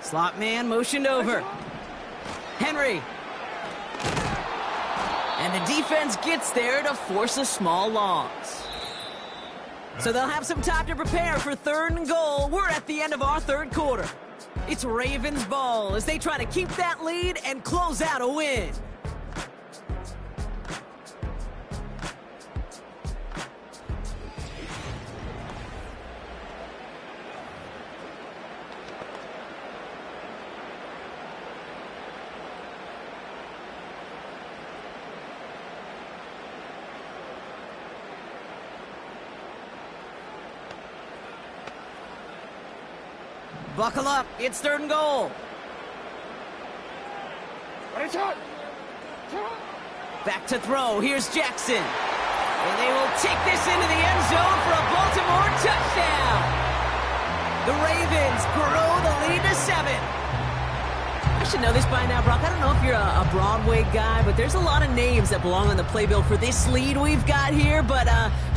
Slot man motioned over. Henry. And the defense gets there to force a small loss. So they'll have some time to prepare for 3rd and goal. We're at the end of our 3rd quarter. It's Ravens ball as they try to keep that lead and close out a win. Buckle up, it's 3rd and goal. Ready, shot. Back to throw, here's Jackson. And they will take this into the end zone for a Baltimore touchdown. The Ravens grow the lead to 7. I should know this by now, Brock. I don't know if you're a Broadway guy, but there's a lot of names that belong on the playbill for this lead we've got here. But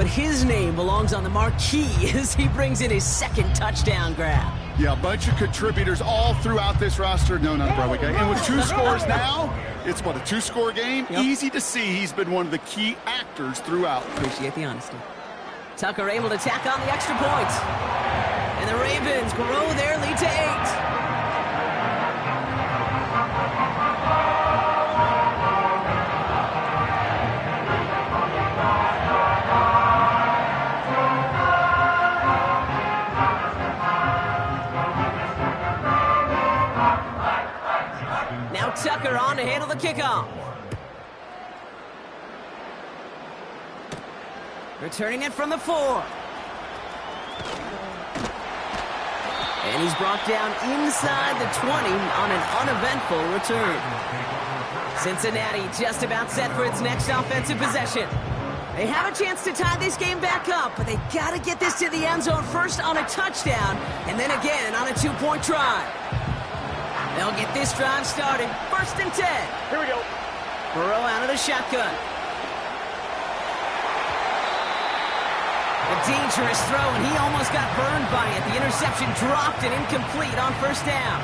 his name belongs on the marquee as he brings in his 2nd touchdown grab. Yeah, a bunch of contributors all throughout this roster. No, not a Broadway guy. And with 2 scores now, it's what, a 2-score game? Yep. Easy to see he's been one of the key actors throughout. Appreciate the honesty. Tucker able to tack on the extra point. And the Ravens grow their lead to 8. Tucker on to handle the kickoff. Returning it from the 4. And he's brought down inside the 20 on an uneventful return. Cincinnati just about set for its next offensive possession. They have a chance to tie this game back up, but they got to get this to the end zone first on a touchdown, and then again on a 2-point try. They'll get this drive started. 1st and 10. Here we go. Burrow out of the shotgun. A dangerous throw, and he almost got burned by it. The interception dropped and incomplete on 1st down.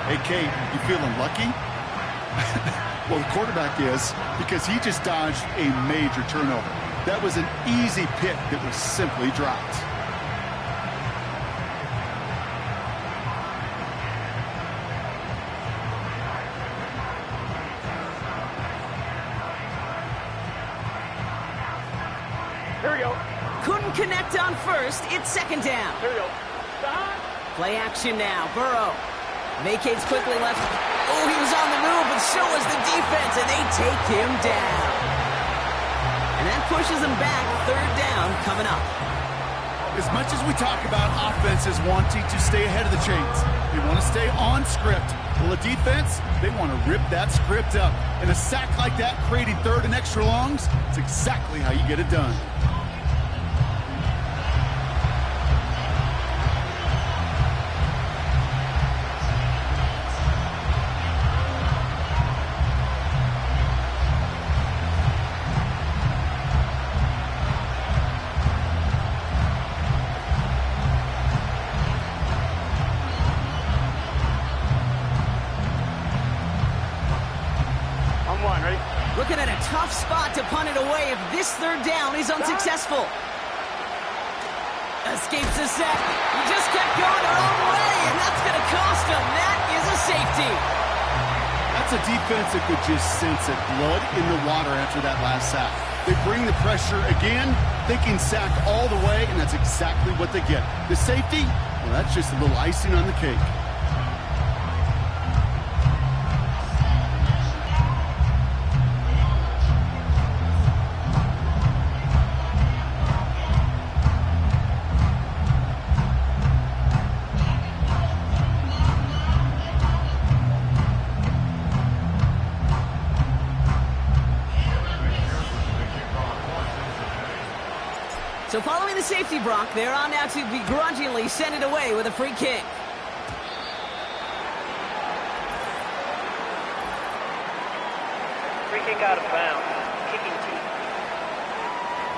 Hey, Kate, you feeling lucky? Well, the quarterback is, because he just dodged a major turnover. That was an easy pick that was simply dropped. Here we go. Couldn't connect on 1st. It's 2nd down. Here we go. Play action now. Burrow vacates quickly left. Oh, he was on the move, but so was the defense, and they take him down. And that pushes them back. 3rd down coming up. As much as we talk about offenses wanting to stay ahead of the chains, they want to stay on script. Well, the defense, they want to rip that script up. And a sack like that, creating 3rd and extra longs, it's exactly how you get it done. Looking at a tough spot to punt it away if this 3rd down is unsuccessful. Escapes the sack. He just kept going their own way, and that's going to cost him. That is a safety. That's a defense that could just sense it. Blood in the water after that last sack. They bring the pressure again, thinking sack all the way, and that's exactly what they get. The safety, well, that's just a little icing on the cake. So following the safety, Brock, they're on now to begrudgingly send it away with a free kick. Free kick out of bounds. Kicking team.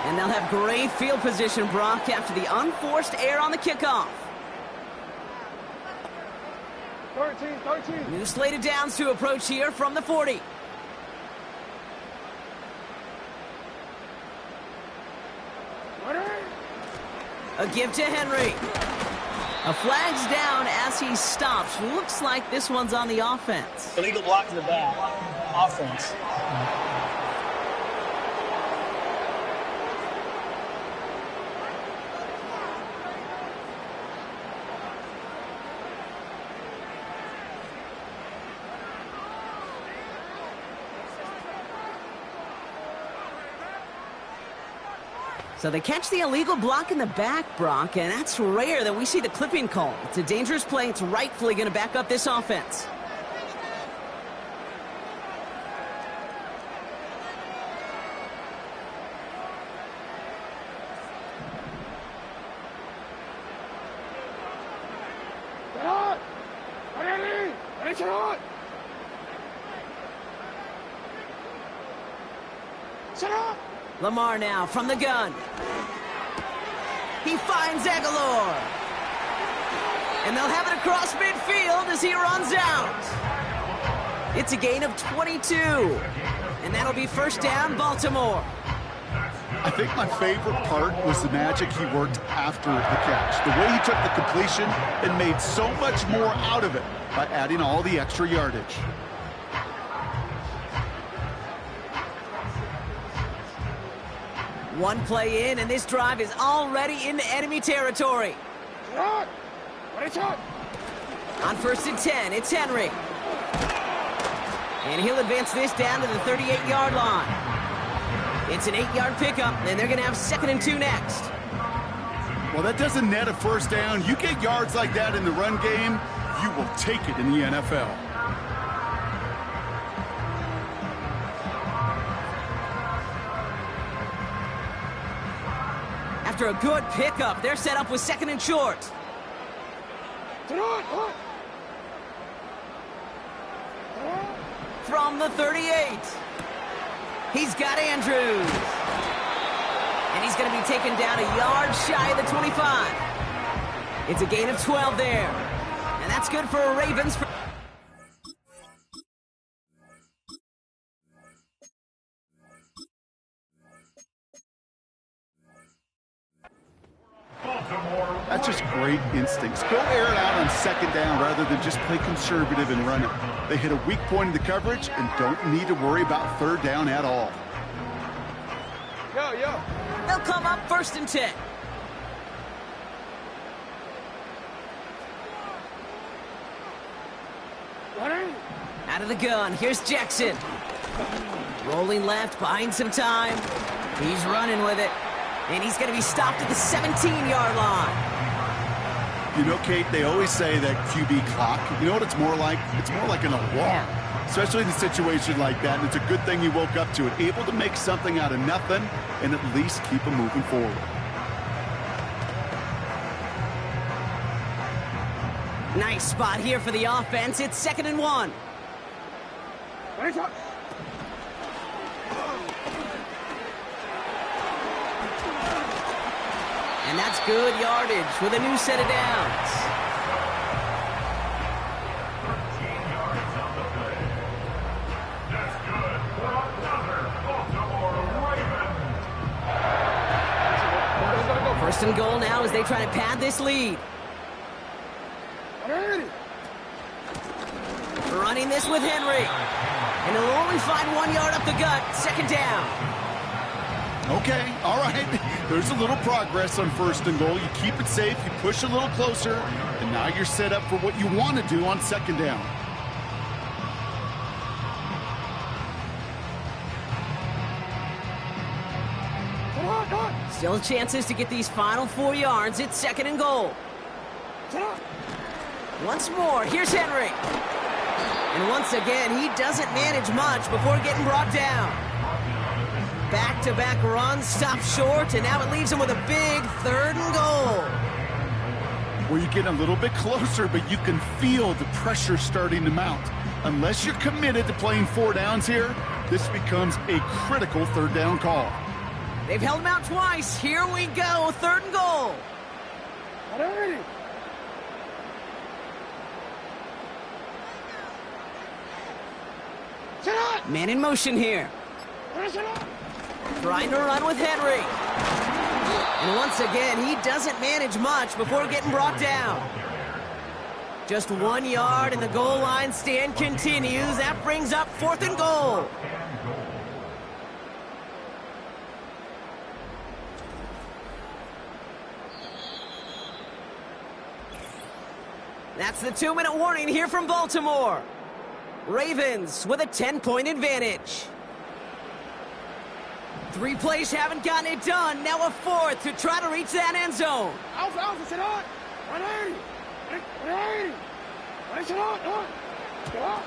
And they'll have great field position, Brock, after the unforced error on the kickoff. 13. New slated downs to approach here from the 40. A give to Henry. A flag's down as he stops. Looks like this one's on the offense. Illegal block in the back. Offense. So they catch the illegal block in the back, Brock, and that's rare that we see the clipping call. It's a dangerous play. It's rightfully going to back up this offense. Lamar now from the gun. He finds Aguilar. And they'll have it across midfield as he runs out. It's a gain of 22. And that'll be first down, Baltimore. I think my favorite part was the magic he worked after the catch. The way he took the completion and made so much more out of it by adding all the extra yardage. One play in, and this drive is already into enemy territory. On 1st and 10, it's Henry. And he'll advance this down to the 38-yard line. It's an 8-yard pickup, and they're going to have 2nd and 2 next. Well, that doesn't net a first down. You get yards like that in the run game, you will take it in the NFL. After a good pickup, they're set up with 2nd and short. From the 38. He's got Andrews. And he's going to be taken down a yard shy of the 25. It's a gain of 12 there. And that's good for Ravens. That's just great instincts. Go air it out on 2nd down rather than just play conservative and run it. They hit a weak point in the coverage and don't need to worry about 3rd down at all. Yo. They'll come up 1st and 10. Out of the gun, here's Jackson. Rolling left, buying some time. He's running with it. And he's going to be stopped at the 17-yard line. You know, Kate, they always say that QB clock, you know what it's more like? It's more like an alarm, especially in a situation like that. And it's a good thing you woke up to it, able to make something out of nothing and at least keep them moving forward. Nice spot here for the offense. It's 2nd and 1. And that's good yardage with a new set of downs. That's good for another Baltimore Ravens. 1st and goal now as they try to pad this lead. Running this with Henry. And he'll only find 1 yard up the gut. 2nd down. Okay, all right. There's a little progress on 1st and goal. You keep it safe, you push a little closer, and now you're set up for what you want to do on 2nd down. Still chances to get these final 4 yards. It's 2nd and goal. Once more, here's Henry. And once again, he doesn't manage much before getting brought down. Back-to-back runs, stop short, and now it leaves him with a big 3rd and goal. Well, you get a little bit closer, but you can feel the pressure starting to mount. Unless you're committed to playing 4 downs here, this becomes a critical 3rd down call. They've held him out twice. Here we go, 3rd and goal. Man in motion here. Trying to run with Henry. And once again, he doesn't manage much before getting brought down. Just 1 yard, and the goal line stand continues. That brings up 4th and goal. That's the 2-minute warning here from Baltimore. Ravens with a 10-point advantage. 3 plays haven't gotten it done. Now a 4th to try to reach that end zone. Alpha, sit on. 180. 180. Sit on. Go on.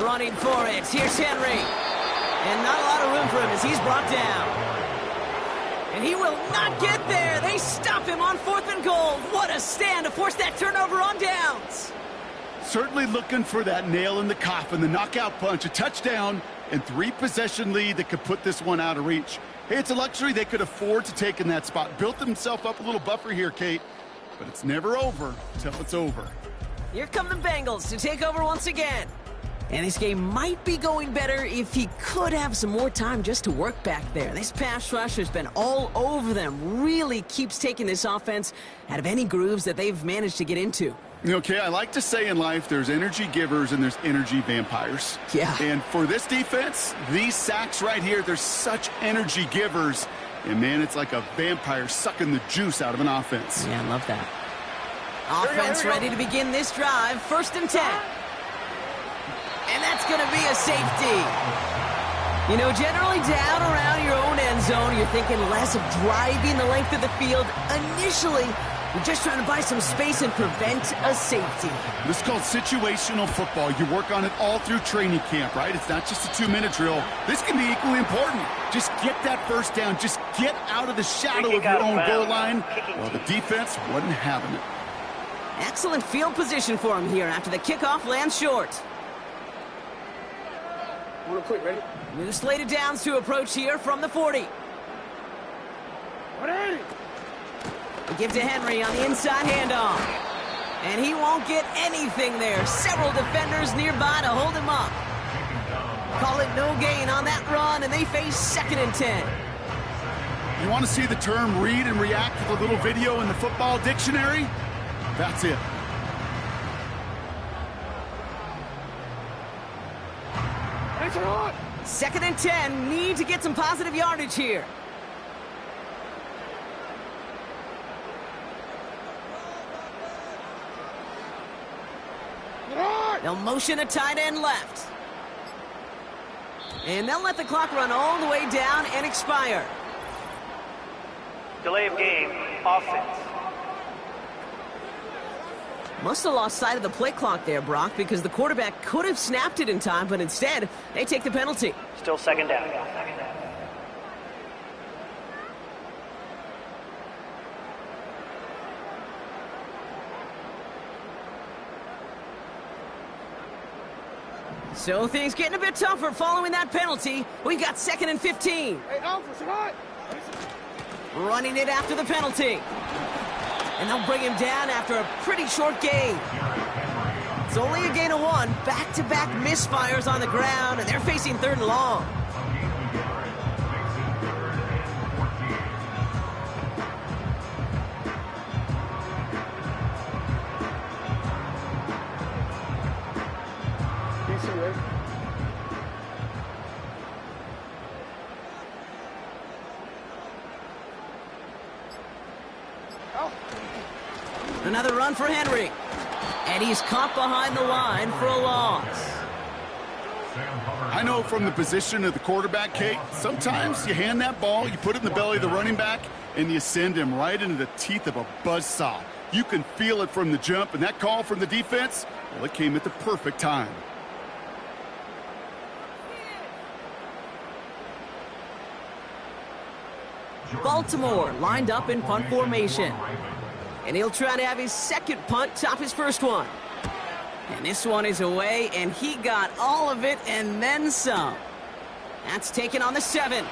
Running for it. Here's Henry. And not a lot of room for him as he's brought down. And he will not get there. They stop him on 4th and goal. What a stand to force that turnover on downs. Certainly looking for that nail in the coffin, the knockout punch, a touchdown, and 3-possession lead that could put this one out of reach. Hey, it's a luxury they could afford to take in that spot. Built themselves up a little buffer here, Kate, but it's never over until it's over. Here come the Bengals to take over once again. And this game might be going better if he could have some more time just to work back there. This pass rush has been all over them. Really keeps taking this offense out of any grooves that they've managed to get into. Okay, I like to say in life there's energy givers and there's energy vampires. Yeah. And for this defense, these sacks right here, they're such energy givers. And, man, it's like a vampire sucking the juice out of an offense. Yeah, I love that. Offense ready to begin this drive. 1st and 10. And that's going to be a safety. You know, generally down around your own end zone, you're thinking less of driving the length of the field. Initially, you're just trying to buy some space and prevent a safety. This is called situational football. You work on it all through training camp, right? It's not just a 2-minute drill. This can be equally important. Just get that first down. Just get out of the shadow of your own goal line. Well, the defense wasn't having it. Excellent field position for him here after the kickoff lands short. Real quick, ready? New slated downs to approach here from the 40. 180. Give to Henry on the inside handoff. And he won't get anything there. Several defenders nearby to hold him up. Call it no gain on that run, and they face 2nd and 10. You want to see the term read and react with a little video in the football dictionary? That's it. It's on. 2nd and 10. Need to get some positive yardage here. They'll motion a tight end left. And they'll let the clock run all the way down and expire. Delay of game, offense. Must have lost sight of the play clock there, Brock, because the quarterback could have snapped it in time, but instead, they take the penalty. Still 2nd down. So things getting a bit tougher following that penalty. We've got 2nd and 15. Hey, Alpha, sit on. Running it after the penalty. And they'll bring him down after a pretty short gain. It's only a gain of 1. Back-to-back misfires on the ground, and they're facing 3rd and long. DC, ready? Another run for Henry. And he's caught behind the line for a loss. I know from the position of the quarterback, Kate, sometimes you hand that ball, you put it in the belly of the running back, and you send him right into the teeth of a buzzsaw. You can feel it from the jump, and that call from the defense, well, it came at the perfect time. Baltimore lined up in punt formation. And he'll try to have his 2nd punt top his 1st one. And this one is away, and he got all of it and then some. That's taken on the 7.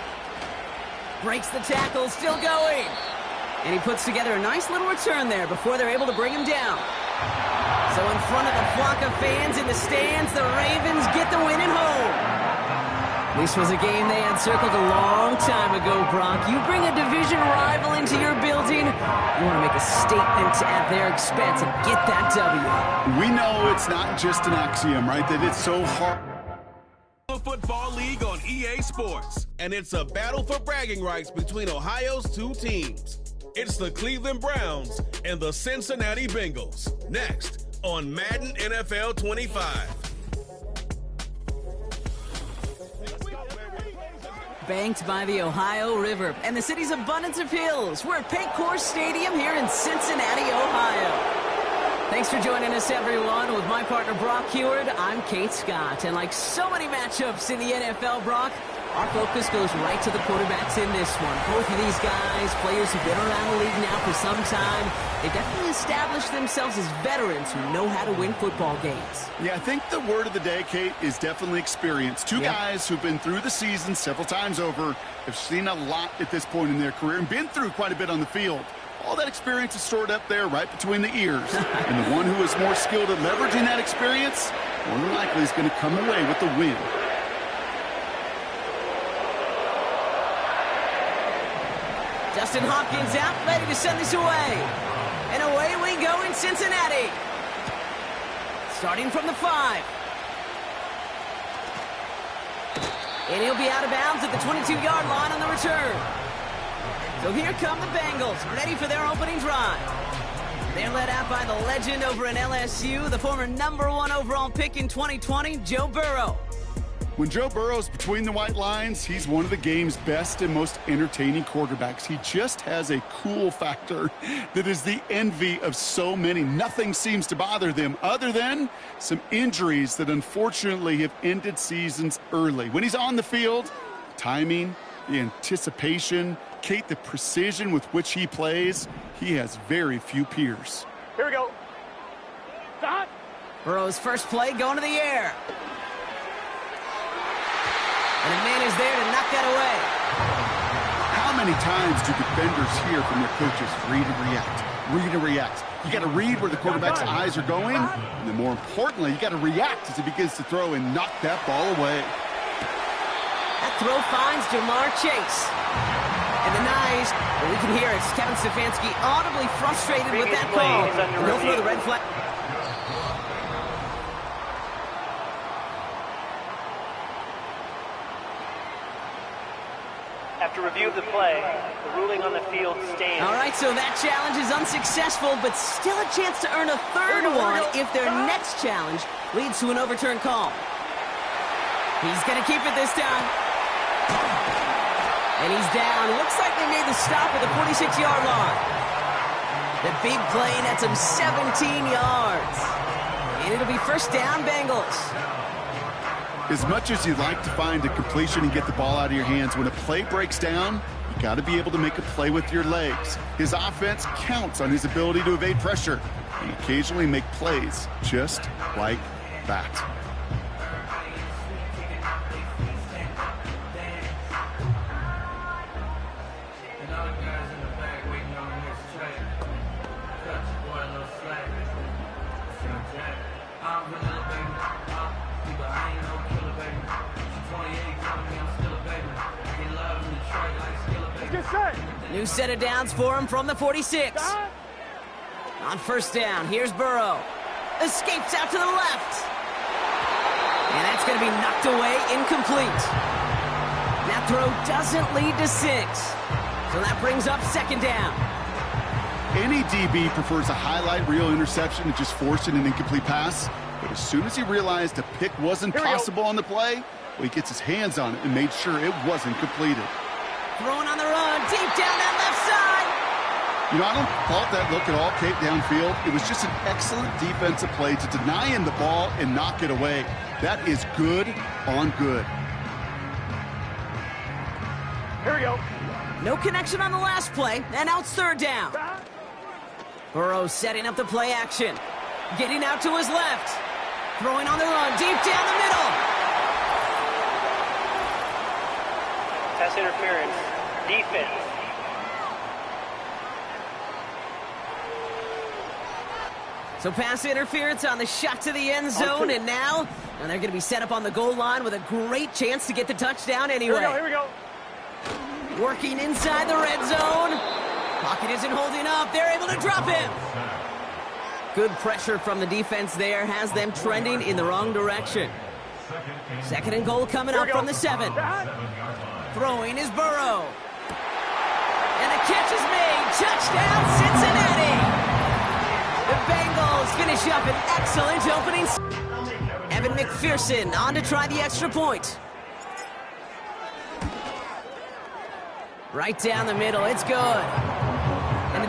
Breaks the tackle, still going. And he puts together a nice little return there before they're able to bring him down. So in front of the flock of fans in the stands, the Ravens get the win at home. This was a game they had circled a long time ago, Brock. You bring a division rival into your building, you want to make a statement at their expense and get that W. We know it's not just an axiom, right, that it's so hard. Football League on EA Sports, and it's a battle for bragging rights between Ohio's two teams. It's the Cleveland Browns and the Cincinnati Bengals. Next on Madden NFL 25. Banked by the Ohio River and the city's abundance of hills. We're at Paycor Stadium here in Cincinnati, Ohio. Thanks for joining us, everyone. With my partner, Brock Heward, I'm Kate Scott. And like so many matchups in the NFL, Brock, our focus goes right to the quarterbacks in this one. Both of these guys, players who've been around the league now for some time, they definitely established themselves as veterans who know how to win football games. Yeah, I think the word of the day, Kate, is definitely experience. Two guys who've been through the season several times over, have seen a lot at this point in their career, and been through quite a bit on the field. All that experience is stored up there right between the ears. And the one who is more skilled at leveraging that experience, more than likely is going to come away with the win. Justin Hopkins out, ready to send this away. And away we go in Cincinnati. Starting from the 5. And he'll be out of bounds at the 22-yard line on the return. So here come the Bengals, ready for their opening drive. They're led out by the legend over in LSU, the former #1 overall pick in 2020, Joe Burrow. When Joe Burrow's between the white lines, he's one of the game's best and most entertaining quarterbacks. He just has a cool factor that is the envy of so many. Nothing seems to bother them other than some injuries that unfortunately have ended seasons early. When he's on the field, the timing, the anticipation, Kate, the precision with which he plays, he has very few peers. Here we go. Stop. Burrow's first play going to the air. And a man is there to knock that away. How many times do defenders hear from their coaches, read and react, read and react? You got to read where the quarterback's eyes are going, and then more importantly, you got to react as he begins to throw and knock that ball away. That throw finds Jamar Chase. And the nice, well, we can hear it's Kevin Stefanski audibly frustrated with that call. And he'll throw the red flag. After review of the play, the ruling on the field stands. All right, so that challenge is unsuccessful, but still a chance to earn a third one if their next challenge leads to an overturned call. He's going to keep it this time. And he's down. Looks like they made the stop at the 46-yard line. The big play nets him 17 yards. And it'll be first down, Bengals. As much as you'd like to find a completion and get the ball out of your hands, when a play breaks down, you got to be able to make a play with your legs. His offense counts on his ability to evade pressure and occasionally make plays just like that. New set of downs for him from the 46. On first down, here's Burrow. Escapes out to the left. And that's going to be knocked away, incomplete. That throw doesn't lead to 6. So that brings up second down. Any DB prefers a highlight reel interception to just forcing an incomplete pass. But as soon as he realized a pick wasn't possible on the play, well, he gets his hands on it and made sure it wasn't completed. Throwing on the run, deep down that left side. You know, I don't fault that look at all, Kate, downfield. It was just an excellent defensive play to deny him the ball and knock it away. That is good on good. Here we go. No connection on the last play, and now it's third down. Burrow setting up the play action. Getting out to his left. Throwing on the run, deep down the middle. Pass interference. Defense. So pass interference on the shot to the end zone, and now they're going to be set up on the goal line with a great chance to get the touchdown anyway. Here we go. Working inside the red zone. Pocket isn't holding up. They're able to drop him. Good pressure from the defense there has them trending in the wrong direction. Second and goal coming up from the 7. Throwing is Burrow. And the catch is made. Touchdown, Cincinnati. The Bengals finish up an excellent opening. Evan McPherson on to try the extra point. Right down the middle. It's good. And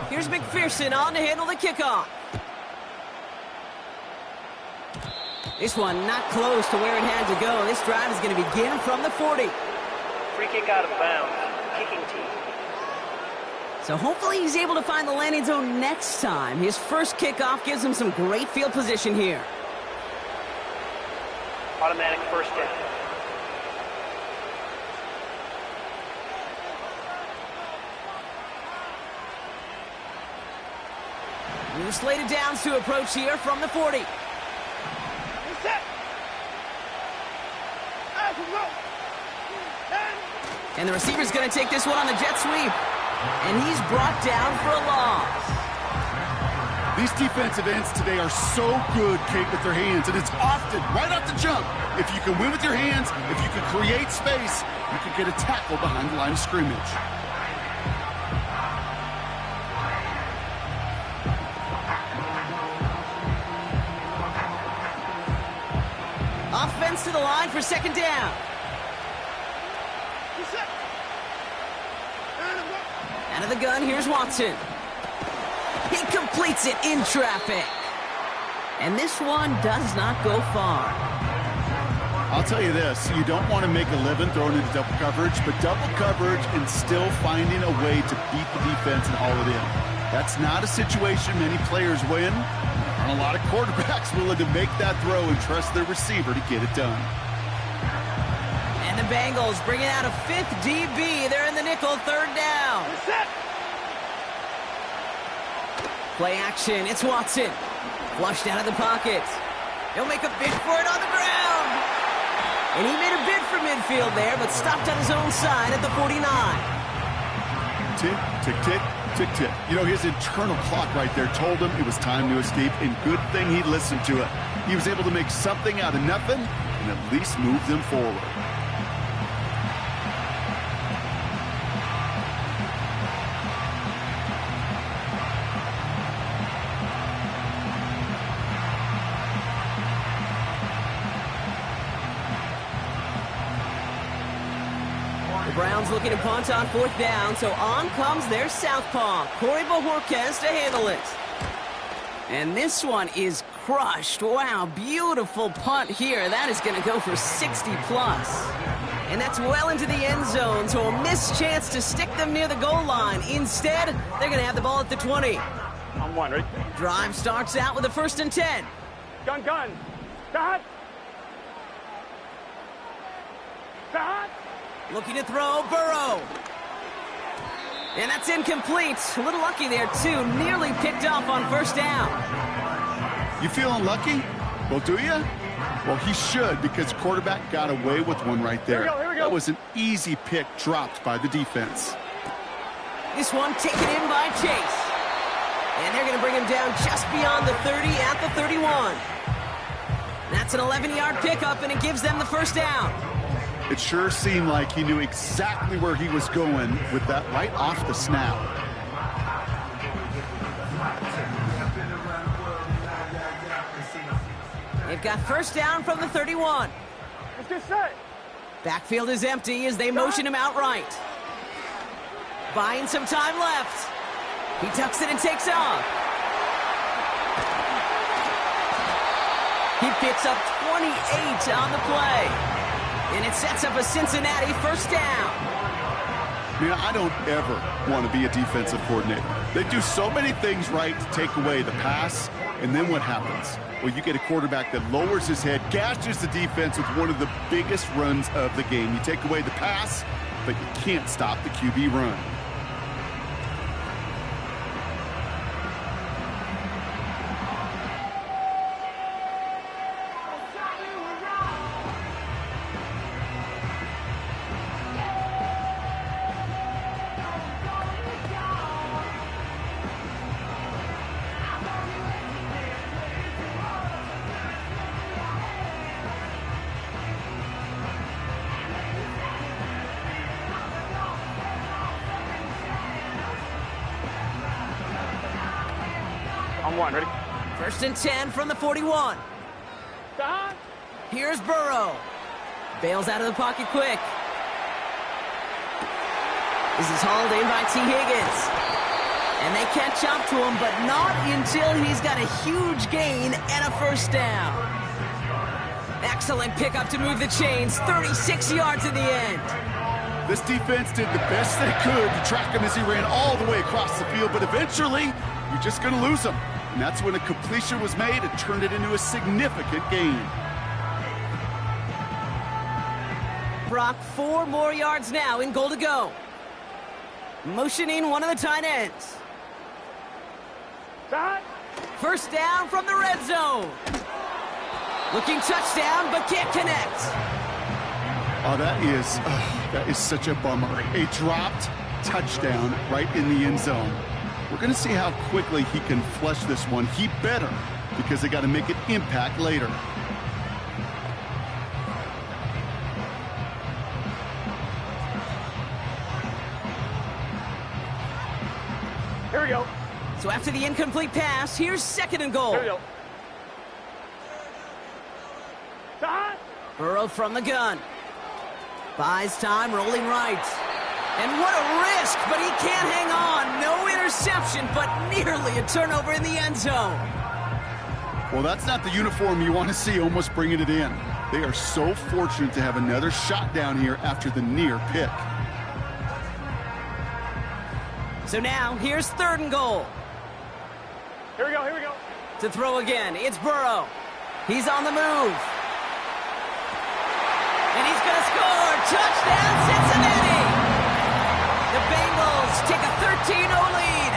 here's McPherson on to handle the kickoff. This one not close to where it had to go. This drive is going to begin from the 40. Free kick out of bounds. Kicking team. So hopefully he's able to find the landing zone next time. His first kickoff gives him some great field position here. Automatic first down. New slated downs to approach here from the 40. And the receiver's going to take this one on the jet sweep. And he's brought down for a loss. These defensive ends today are so good, Kate, with their hands, and it's often right off the jump. If you can win with your hands, if you can create space, you can get a tackle behind the line of scrimmage. Offense to the line for second down. Out of the gun, here's Watson. He completes it in traffic. And this one does not go far. I'll tell you this, you don't want to make a living throwing into double coverage, but double coverage and still finding a way to beat the defense and haul it in. That's not a situation many players win. A lot of quarterbacks willing to make that throw and trust their receiver to get it done. And the Bengals bringing out a 5th DB. They're in the nickel, third down. Play action. It's Watson. Flushed out of the pocket. He'll make a bid for it on the ground. And he made a bid for midfield there, but stopped on his own side at the 49. Tick, tick, tick. Tick-tick. You know, his internal clock right there told him it was time to escape, and good thing he listened to it. He was able to make something out of nothing and at least move them forward. Browns looking to punt on 4th down, so on comes their southpaw, Corey Bojorquez, to handle it. And this one is crushed. Wow, beautiful punt here. That is going to go for 60+. And that's well into the end zone, so a missed chance to stick them near the goal line. Instead, they're going to have the ball at the 20. On one, right? Drive starts out with a 1st and 10. Gun. Start. Looking to throw, Burrow. And that's incomplete. A little lucky there, too. Nearly picked off on 1st down. You feeling lucky? Well, do you? Well, he should, because quarterback got away with one right there. Here we go. That was an easy pick dropped by the defense. This one taken in by Chase. And they're going to bring him down just beyond the 30 at the 31. That's an 11-yard pickup, and it gives them the 1st down. It sure seemed like he knew exactly where he was going with that right off the snap. They've got 1st down from the 31. Let's get set. Backfield is empty as they motion him outright. Buying some time left. He tucks it and takes off. He picks up 28 on the play. And it sets up a Cincinnati 1st down. Man, I don't ever want to be a defensive coordinator. They do so many things right to take away the pass, and then what happens? Well, you get a quarterback that lowers his head, gashes the defense with one of the biggest runs of the game. You take away the pass, but you can't stop the QB run. On one, ready? First and 10 from the 41. Stop. Here's Burrow. Bails out of the pocket quick. This is hauled in by T. Higgins. And they catch up to him, but not until he's got a huge gain and a first down. Excellent pickup to move the chains. 36 yards in the end. This defense did the best they could to track him as he ran all the way across the field, but eventually, you're just going to lose him. And that's when a completion was made and turned it into a significant gain. Brock, 4 more yards now in goal to go. Motioning one of the tight ends. Stop. First down from the red zone. Looking touchdown, but can't connect. Oh, that is such a bummer. A dropped touchdown right in the end zone. We're going to see how quickly he can flush this one. He better, because they got to make an impact later. Here we go. So after the incomplete pass, here's second and goal. Here we go. Stop. Burrow from the gun. Buys time, rolling right. And what a risk, but he can't hang on. No interception, but nearly a turnover in the end zone. Well, that's not the uniform you want to see almost bringing it in. They are so fortunate to have another shot down here after the near pick. So now, here's third and goal. Here we go. Here we go. To throw again, it's Burrow. He's on the move. And he's going to score. Touchdown, Cincinnati. The Bengals take a 13-0 lead.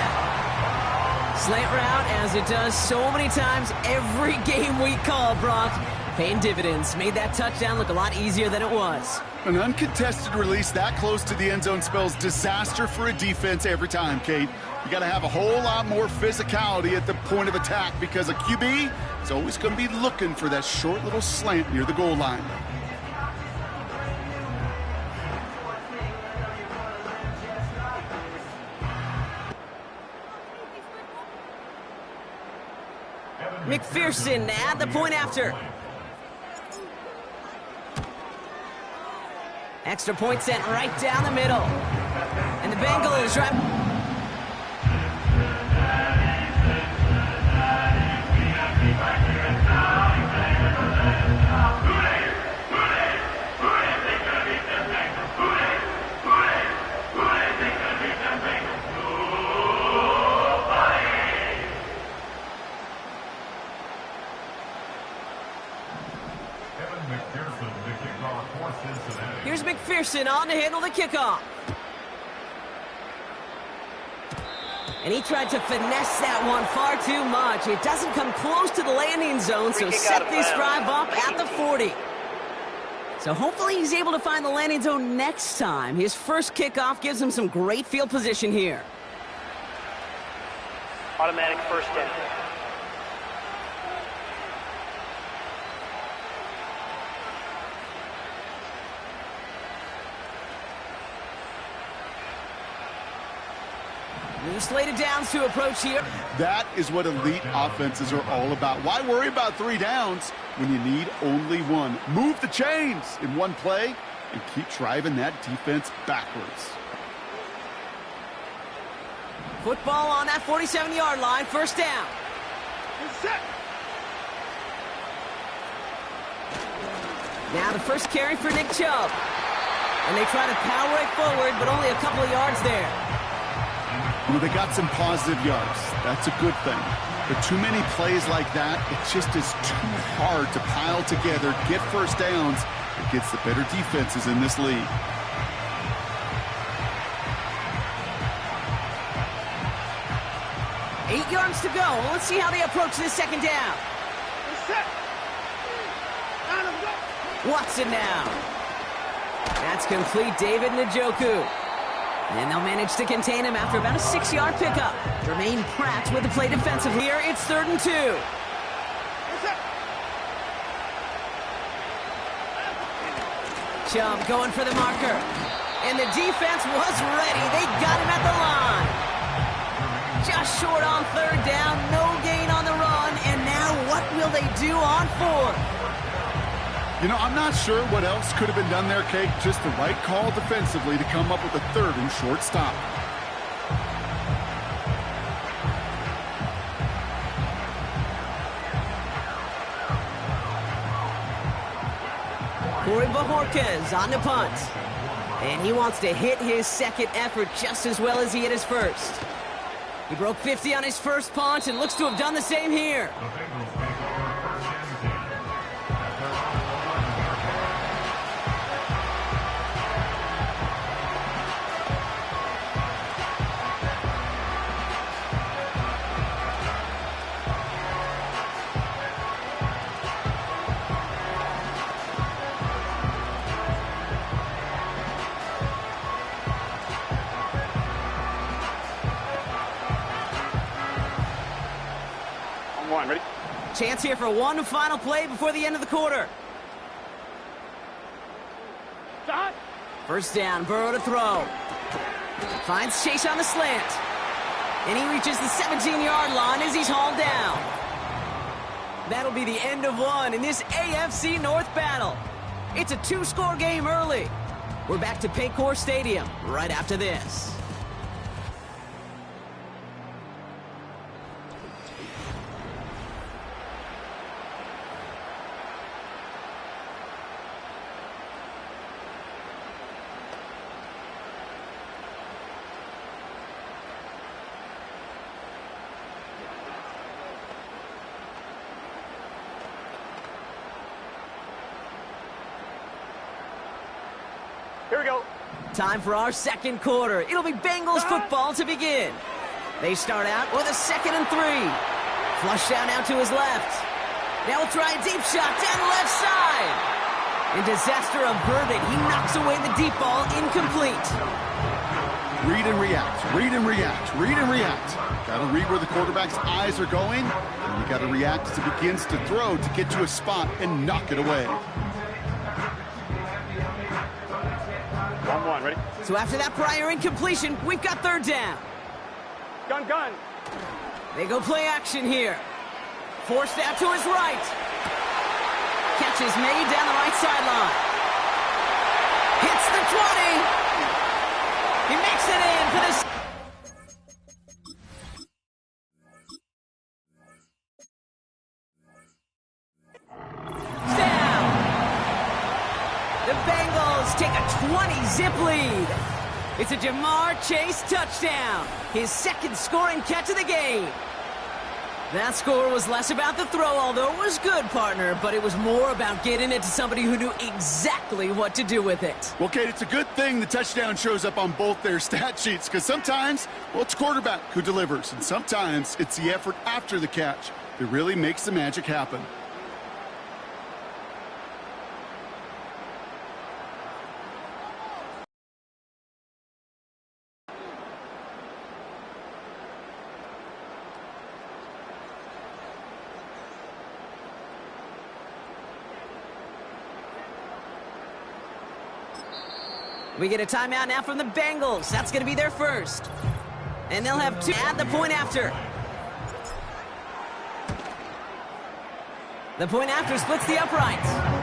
Slant route, as it does so many times every game we call, Brock. Paying dividends. Made that touchdown look a lot easier than it was. An uncontested release that close to the end zone spells disaster for a defense every time, Kate. You got to have a whole lot more physicality at the point of attack because a QB is always going to be looking for that short little slant near the goal line. McPherson at the point after. Extra point sent right down the middle. And the Bengals drive. Here's McPherson on to handle the kickoff. And he tried to finesse that one far too much. It doesn't come close to the landing zone, so set this drive up at the 40. So hopefully he's able to find the landing zone next time. His first kickoff gives him some great field position here. Automatic first down. New slated downs to approach here. That is what elite offenses are all about. Why worry about 3 downs when you need only 1? Move the chains in one play and keep driving that defense backwards. Football on that 47-yard line, first down. Set. Now the first carry for Nick Chubb. And they try to power it forward, but only a couple of yards there. Well, they got some positive yards. That's a good thing. But too many plays like that, it just is too hard to pile together, get first downs against the better defenses in this league. Eight yards to go. Let's see how they approach this second down. Set. Watson now. That's complete, David Njoku. And they'll manage to contain him after about a 6-yard pickup. Jermaine Pratt with the play defensively. Here, it's 3rd and 2. Chubb going for the marker. And the defense was ready. They got him at the line. Just short on 3rd down. No gain do on fourth. You know, I'm not sure what else could have been done there, Kate. Just the right call defensively to come up with a third and short stop. Corey Bajorquez on the punt. And he wants to hit his second effort just as well as he hit his first. He broke 50 on his first punt and looks to have done the same here. The Bengals make it for first and 10. Ready? Chance here for one final play before the end of the quarter. Stop. First down, Burrow to throw. Finds Chase on the slant. And he reaches the 17-yard line as he's hauled down. That'll be the end of one in this AFC North battle. It's a two-score game early. We're back to Paycor Stadium right after this. Here we go. Time for our second quarter. It'll be Bengals football to begin. They start out with a 2nd and 3. Flush down out to his left. Now we'll try a deep shot down the left side. And disaster averted. He knocks away the deep ball, incomplete. Read and react, read and react, read and react. Got to read where the quarterback's eyes are going, and you got to react as he begins to throw to get to a spot and knock it away. 1-1, ready? So after that prior incompletion, we've got third down. Gun. They go play action here. Forced out to his right. Catch is made down the right sideline. Hits the 20. He makes it in for this. Down. The Bengals take a 20-zip lead. It's a Jamar Chase touchdown. His second scoring catch of the game. That score was less about the throw, although it was good, partner, but it was more about getting it to somebody who knew exactly what to do with it. Well, Kate, it's a good thing the touchdown shows up on both their stat sheets, because sometimes, well, it's quarterback who delivers, and sometimes it's the effort after the catch that really makes the magic happen. We get a timeout now from the Bengals. That's going to be their first. And they'll have two at the point after. The point after splits the uprights.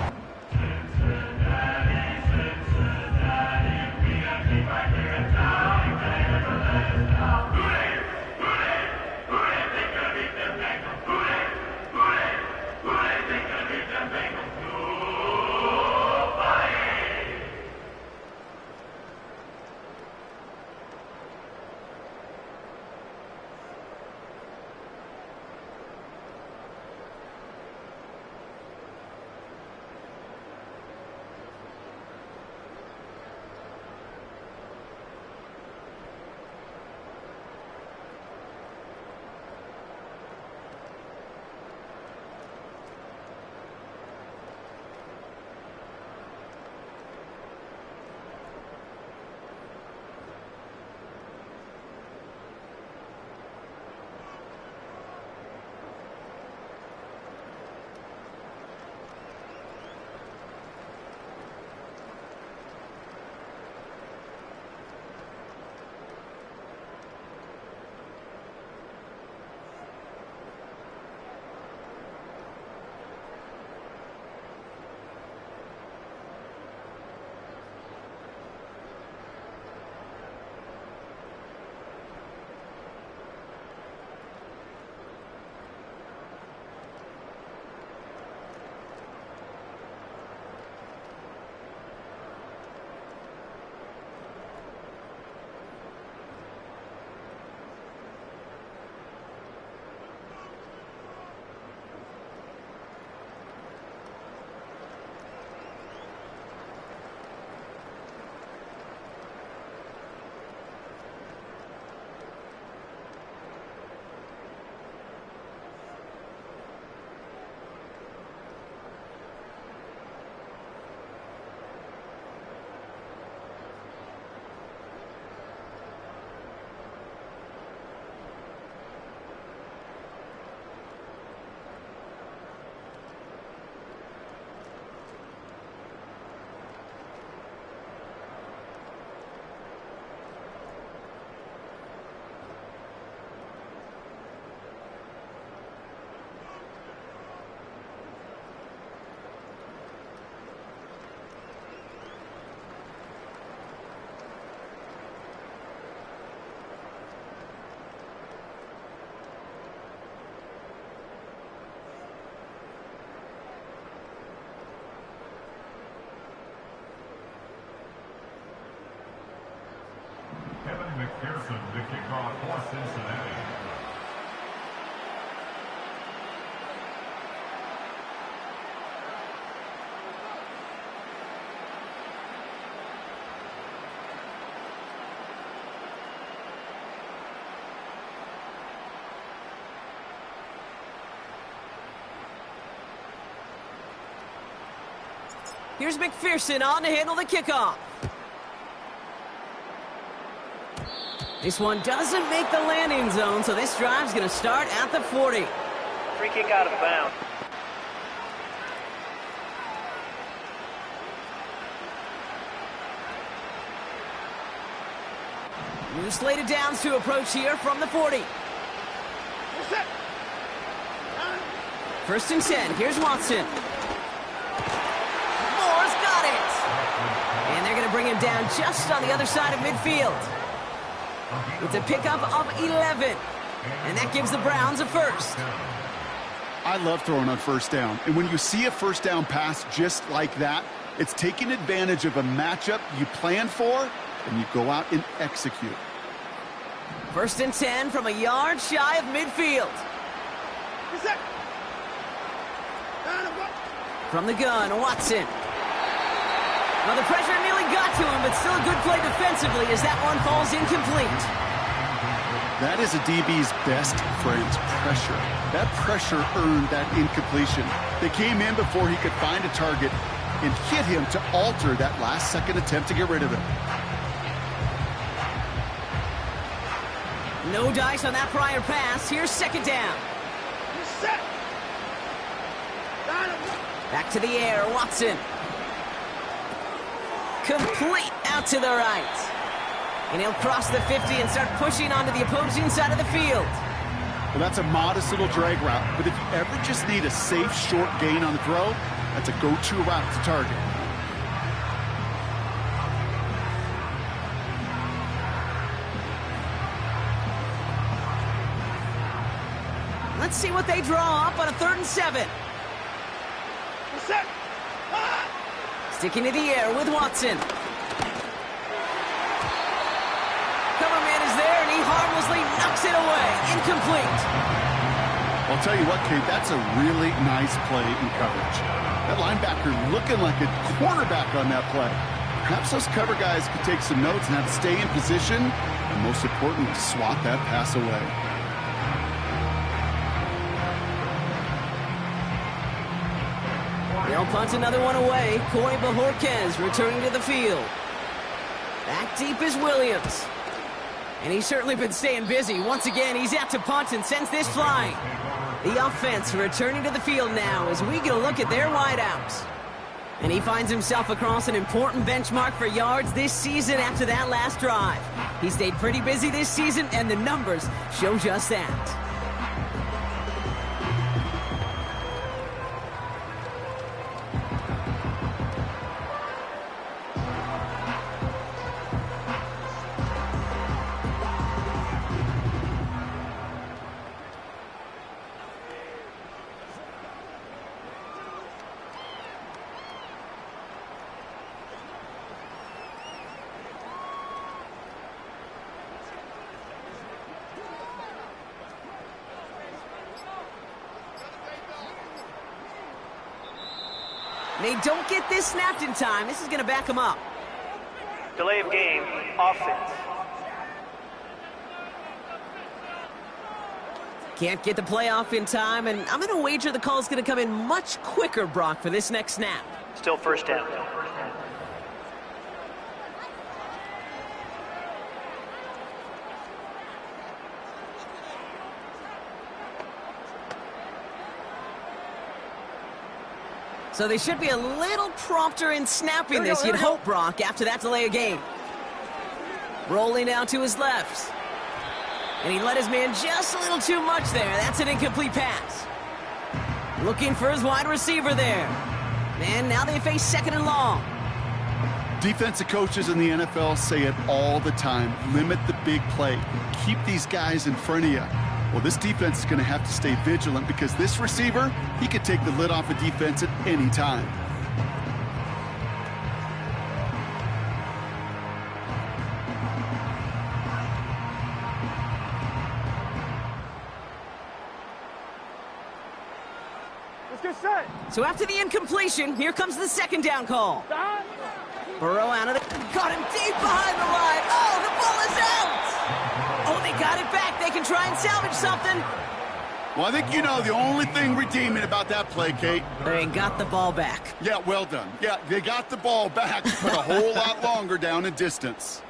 Here's McPherson on to handle the kickoff. This one doesn't make the landing zone, so this drive's going to start at the 40. Free kick out of bounds. New slated downs to approach here from the 40. First and 10. Here's Watson. Moore's got it. And they're going to bring him down just on the other side of midfield. It's a pickup of 11. And that gives the Browns a first. I love throwing on first down. And when you see a first down pass just like that, it's taking advantage of a matchup you plan for, and you go out and execute. First and 10 from a yard shy of midfield. From the gun, Watson. Well, the pressure nearly got to him, but still a good play defensively as that one falls incomplete. That is a DB's best friend, pressure. That pressure earned that incompletion. They came in before he could find a target and hit him to alter that last-second attempt to get rid of it. No dice on that prior pass. Here's second down. Back to the air, Watson. Complete out to the right. And he'll cross the 50 and start pushing onto the opposing side of the field. Well, that's a modest little drag route, but if you ever just need a safe, short gain on the throw, that's a go-to route to target. Let's see what they draw up on a 3rd and 7. Sticking to the air with Watson. Cover man is there, and he harmlessly knocks it away. Incomplete. I'll tell you what, Kate, that's a really nice play in coverage. That linebacker looking like a quarterback on that play. Perhaps those cover guys could take some notes on how to stay in position, and most importantly, swat that pass away. They'll punt another one away. Corey Bajorquez returning to the field. Back deep is Williams. And he's certainly been staying busy. Once again, he's out to punt and sends this flying. The offense returning to the field now as we get a look at their wideouts. And he finds himself across an important benchmark for yards this season after that last drive. He stayed pretty busy this season, and the numbers show just that. They don't get this snapped in time. This is going to back them up. Delay of game, offense. Can't get the play off in time, and I'm going to wager the call is going to come in much quicker, Brock, for this next snap. Still first down. So they should be a little prompter in snapping this, you'd hope, Brock, after that delay of game. Rolling out to his left. And he let his man just a little too much there. That's an incomplete pass. Looking for his wide receiver there. And now they face 2nd and long. Defensive coaches in the NFL say it all the time. Limit the big play. Keep these guys in front of you. Well, this defense is going to have to stay vigilant because this receiver, he could take the lid off a defense at any time. Let's get set. So after the incompletion, here comes the 2nd down call. Burrow out of the... Caught him deep behind the line. Oh, the ball is out! Oh, they got it back. They can try and salvage something. Well, I think you know the only thing redeeming about that play, Kate. They got the ball back. Yeah, well done. Yeah, they got the ball back, but a whole lot longer down in distance.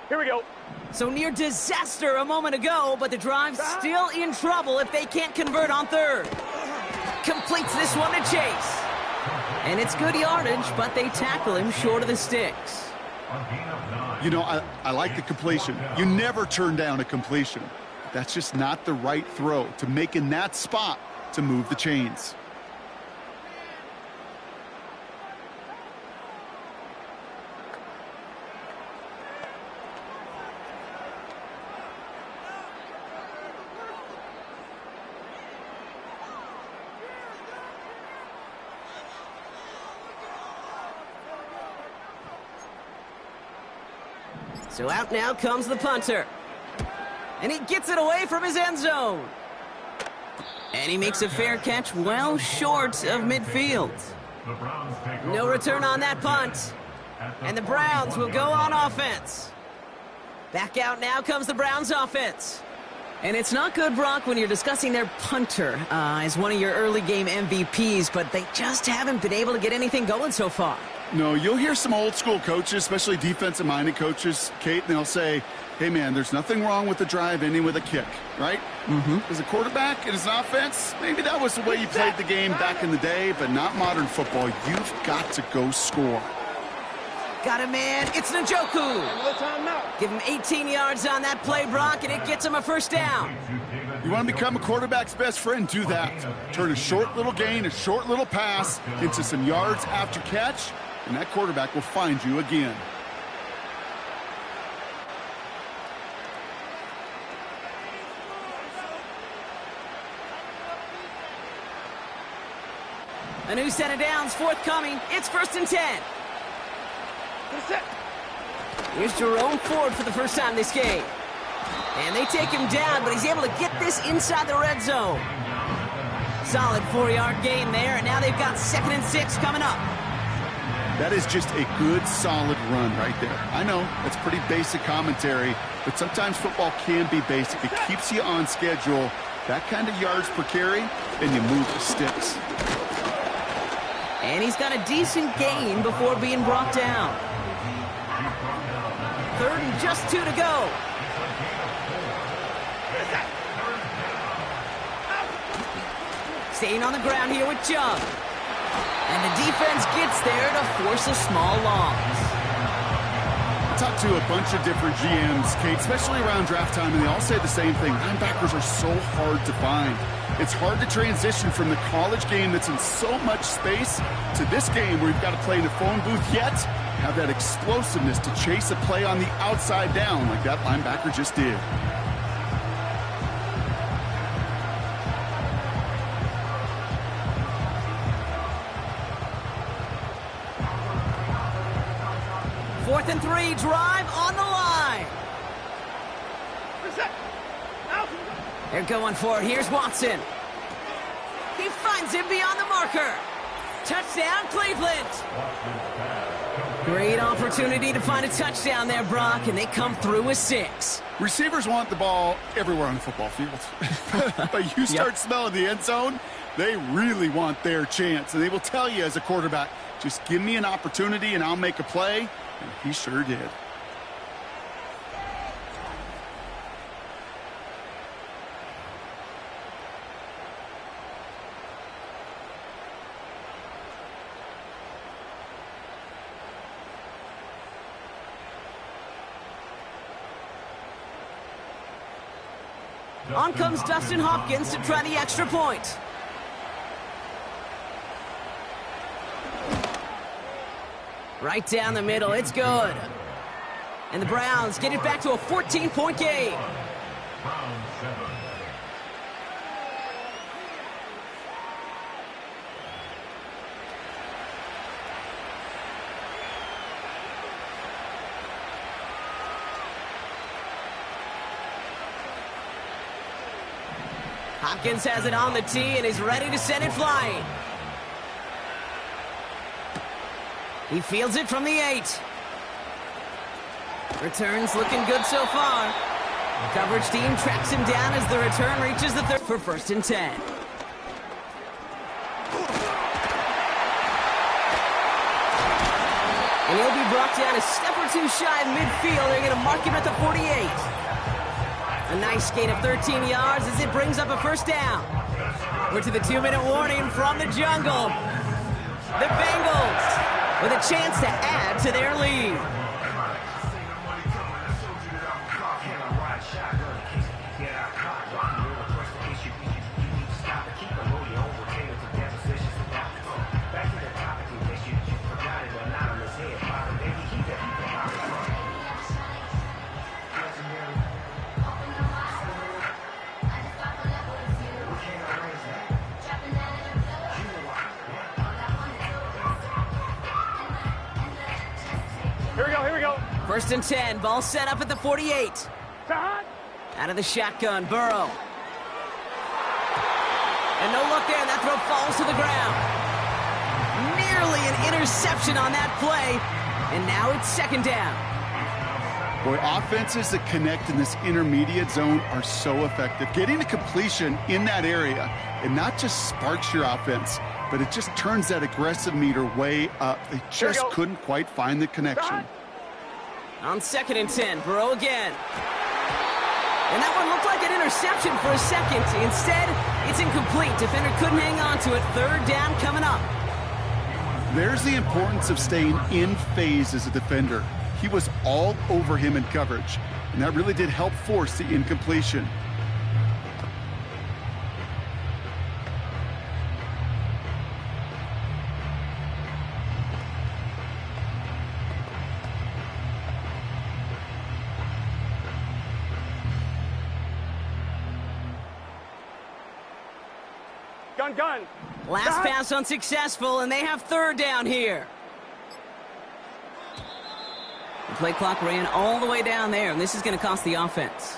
Here we go. So near disaster a moment ago, but the drive's still in trouble if they can't convert on third. Completes this one to Chase. And it's good yardage, but they tackle him short of the sticks. You know, I like the completion. You never turn down a completion. That's just not the right throw to make in that spot to move the chains. So out now comes the punter. And he gets it away from his end zone. And he makes a fair catch well short of midfield. No return on that punt. And the Browns will go on offense. Back out now comes the Browns offense. And it's not good, Brock, when you're discussing their punter as one of your early game MVPs, but they just haven't been able to get anything going so far. No, you'll hear some old school coaches, especially defensive-minded coaches, Kate, and they'll say, hey, man, there's nothing wrong with the drive ending with a kick, right? As a quarterback in his offense, maybe that was the way you played the game back in the day, but not modern football. You've got to go score. Got a man. It's Njoku. No time now. Give him 18 yards on that play, Brock, and it gets him a first down. You want to become a quarterback's best friend? Do that. Turn a short little gain, a short little pass into some yards after catch, and that quarterback will find you again. A new set of downs forthcoming. It's 1st and 10. Here's Jerome Ford for the first time this game. And they take him down, but he's able to get this inside the red zone. Solid 4-yard gain there, and now they've got 2nd and 6 coming up. That is just a good, solid run right there. I know, that's pretty basic commentary, but sometimes football can be basic. It keeps you on schedule, that kind of yards per carry, and you move the sticks. And he's got a decent gain before being brought down. 3rd and just 2 to go. Staying on the ground here with Chubb. And the defense gets there to force a small loss. I talked to a bunch of different GMs, Kate, especially around draft time, and they all say the same thing. Linebackers are so hard to find. It's hard to transition from the college game that's in so much space to this game where you've got to play in a phone booth, yet have that explosiveness to chase a play on the outside down like that linebacker just did. Fourth and 3, drive on the line. They're going for it. Here's Watson. He finds him beyond the marker. Touchdown, Cleveland. Great opportunity to find a touchdown there, Brock, and they come through with 6. Receivers want the ball everywhere on the football field. But you start smelling the end zone, they really want their chance. And they will tell you as a quarterback, just give me an opportunity and I'll make a play. And he sure did. On comes Dustin Hopkins to try the extra point. Right down the middle, it's good. And the Browns get it back to a 14-point game. Hopkins has it on the tee and is ready to send it flying. He fields it from the 8. Returns looking good so far. Coverage team tracks him down as the return reaches the 3rd for 1st and 10. And he'll be brought down a step or two shy of midfield. They're going to mark him at the 48. A nice gain of 13 yards as it brings up a 1st down. We're to the 2-minute warning from the jungle. The Bengals with a chance to add to their lead. Here we go. 1st and 10, ball set up at the 48. Out of the shotgun, Burrow. And no look there, and that throw falls to the ground. Nearly an interception on that play, and now it's 2nd down. Boy, offenses that connect in this intermediate zone are so effective. Getting a completion in that area, it not just sparks your offense, but it just turns that aggressive meter way up. They just couldn't quite find the connection. On 2nd and 10, Burrow again. And that one looked like an interception for a second. Instead, it's incomplete. Defender couldn't hang on to it. 3rd down coming up. There's the importance of staying in phase as a defender. He was all over him in coverage, and that really did help force the incompletion. Gun. Last pass unsuccessful, and they have 3rd down here. The play clock ran all the way down there, and this is going to cost the offense.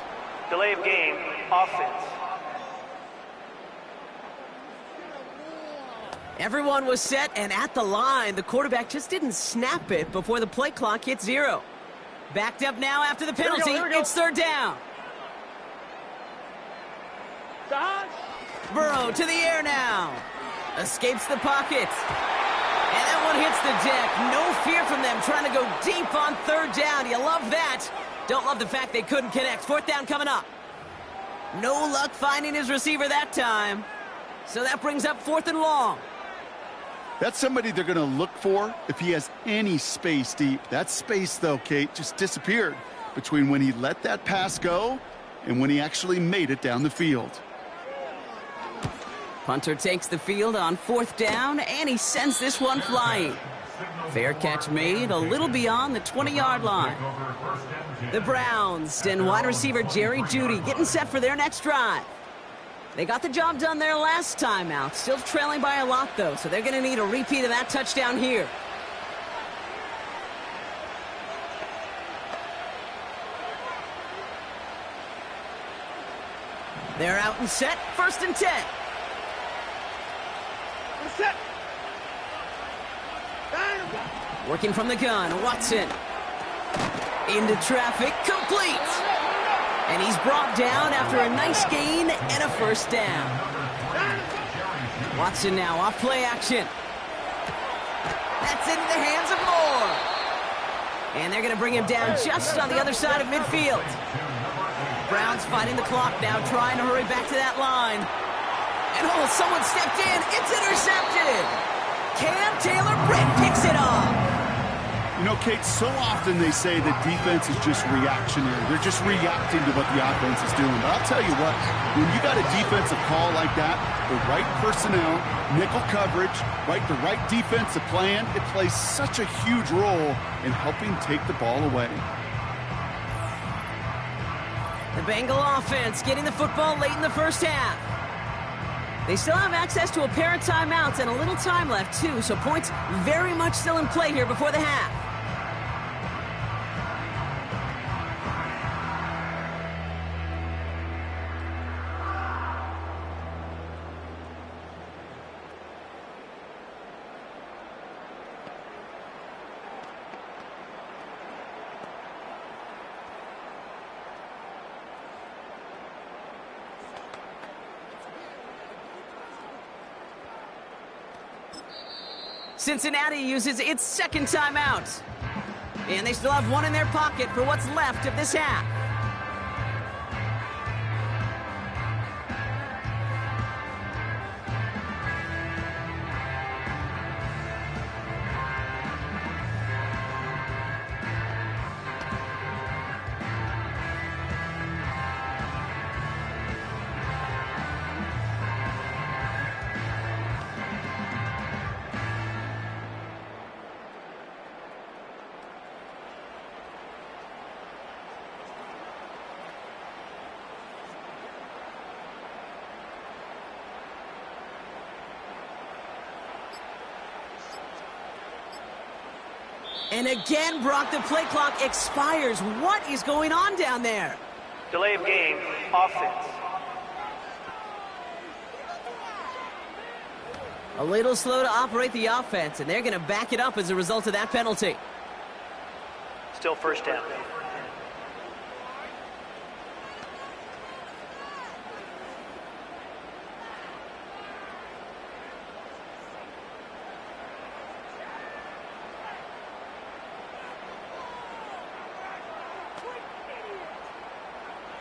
Delay of game, offense. Everyone was set and at the line. The quarterback just didn't snap it before the play clock hit 0. Backed up now after the penalty. Here we go. It's 3rd down. Burrow to the air now. Escapes the pocket. And that one hits the deck. No fear from them trying to go deep on 3rd down. You love that. Don't love the fact they couldn't connect. 4th down coming up. No luck finding his receiver that time. So that brings up 4th and long. That's somebody they're going to look for if he has any space deep. That space, though, Kate, just disappeared between when he let that pass go and when he actually made it down the field. Punter takes the field on 4th down, and he sends this one flying. Fair catch made a little beyond the 20-yard line. The Browns and wide receiver Jerry Jeudy getting set for their next drive. They got the job done their last time out. Still trailing by a lot, though, so they're going to need a repeat of that touchdown here. They're out and set. 1st and 10. Set. Working from the gun, Watson. Into traffic, complete. And he's brought down after a nice gain and a 1st down. Watson now off play action. That's into the hands of Moore. And they're going to bring him down just on the other side of midfield. Browns fighting the clock now, trying to hurry back to that line. And someone stepped in. It's intercepted. Cam Taylor-Britt picks it off. You know, Kate, so often they say that defense is just reactionary. They're just reacting to what the offense is doing. But I'll tell you what, when you got a defensive call like that, the right personnel, nickel coverage, the right defensive plan, it plays such a huge role in helping take the ball away. The Bengal offense getting the football late in the 1st half. They still have access to a pair of timeouts and a little time left, too, so points very much still in play here before the half. Cincinnati uses its second timeout. And they still have one in their pocket for what's left of this half. And again, Brock, the play clock expires. What is going on down there? Delay of game, offense. A little slow to operate the offense, and they're going to back it up as a result of that penalty. Still first down.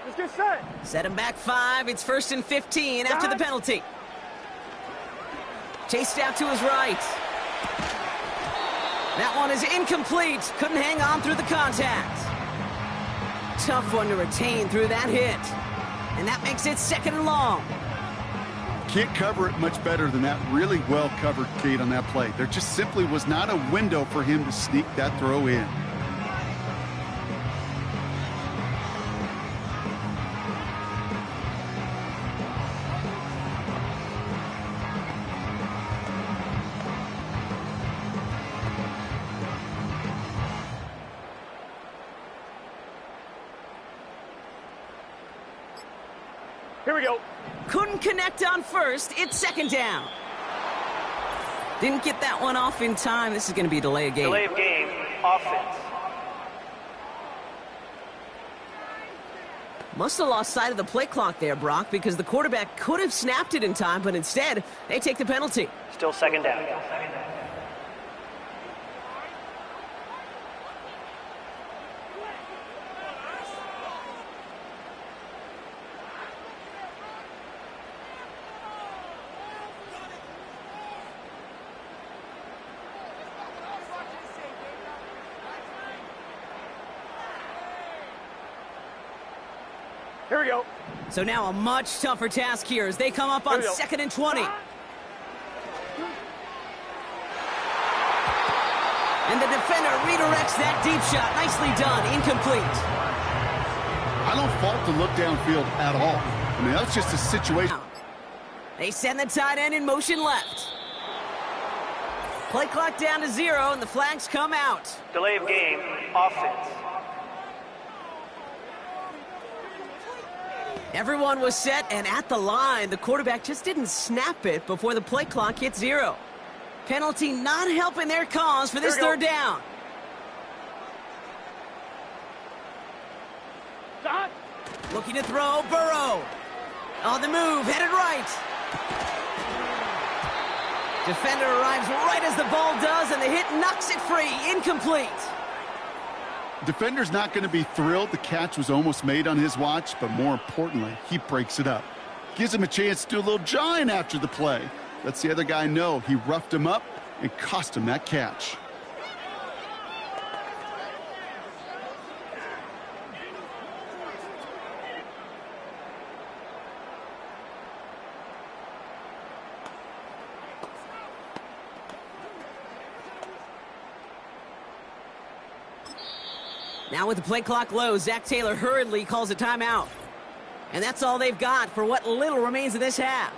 Let's get set. Set him back 5. It's 1st and 15 after the penalty. Chased out to his right. That one is incomplete. Couldn't hang on through the contact. Tough one to retain through that hit. And that makes it 2nd and long. Can't cover it much better than that. Really well covered, Kate, on that play. There just simply was not a window for him to sneak that throw in. Here we go. Couldn't connect on first. It's 2nd down. Didn't get that one off in time. This is going to be a delay of game. Delay of game, offense. Must have lost sight of the play clock there, Brock, because the quarterback could have snapped it in time, but instead, they take the penalty. Still 2nd down. Here we go. So now a much tougher task here as they come up on 2nd and 20. And the defender redirects that deep shot. Nicely done. Incomplete. I don't fault the look downfield at all. I mean, that's just a situation. They send the tight end in motion left. Play clock down to 0, and the flags come out. Delay of game, offense. Everyone was set and at the line. The quarterback just didn't snap it before the play clock hit 0. Penalty not helping their cause for this 3rd down. Looking to throw, Burrow. On the move, headed right. Defender arrives right as the ball does, and the hit knocks it free. Incomplete. Defender's not going to be thrilled the catch was almost made on his watch, but more importantly, he breaks it up. Gives him a chance to do a little jawing after the play. Lets the other guy know he roughed him up and cost him that catch. Now with the play clock low, Zach Taylor hurriedly calls a timeout. And that's all they've got for what little remains of this half.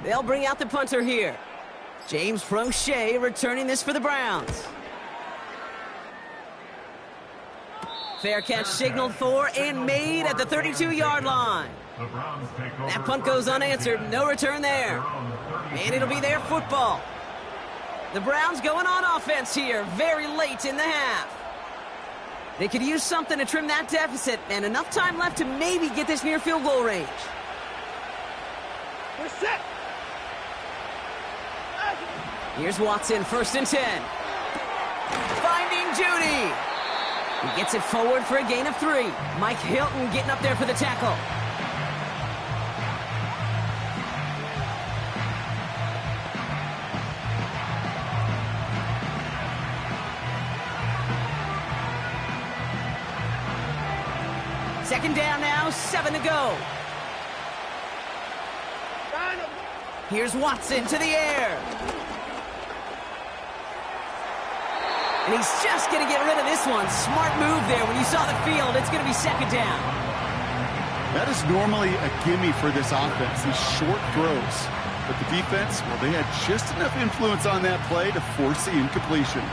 They'll bring out the punter here. James Prochet returning this for the Browns. Fair catch signaled for and made at the 32-yard line. That punt goes unanswered. No return there. And it'll be their football. The Browns going on offense here very late in the half. They could use something to trim that deficit, and enough time left to maybe get this near field goal range. We're set. Here's Watson, 1st and 10. Finding Judy. He gets it forward for a gain of 3. Mike Hilton getting up there for the tackle. Second down now, 7 to go. Here's Watson to the air. And he's just going to get rid of this one. Smart move there. When you saw the field, it's going to be 2nd down. That is normally a gimme for this offense, these short throws. But the defense, well, they had just enough influence on that play to force the incompletion.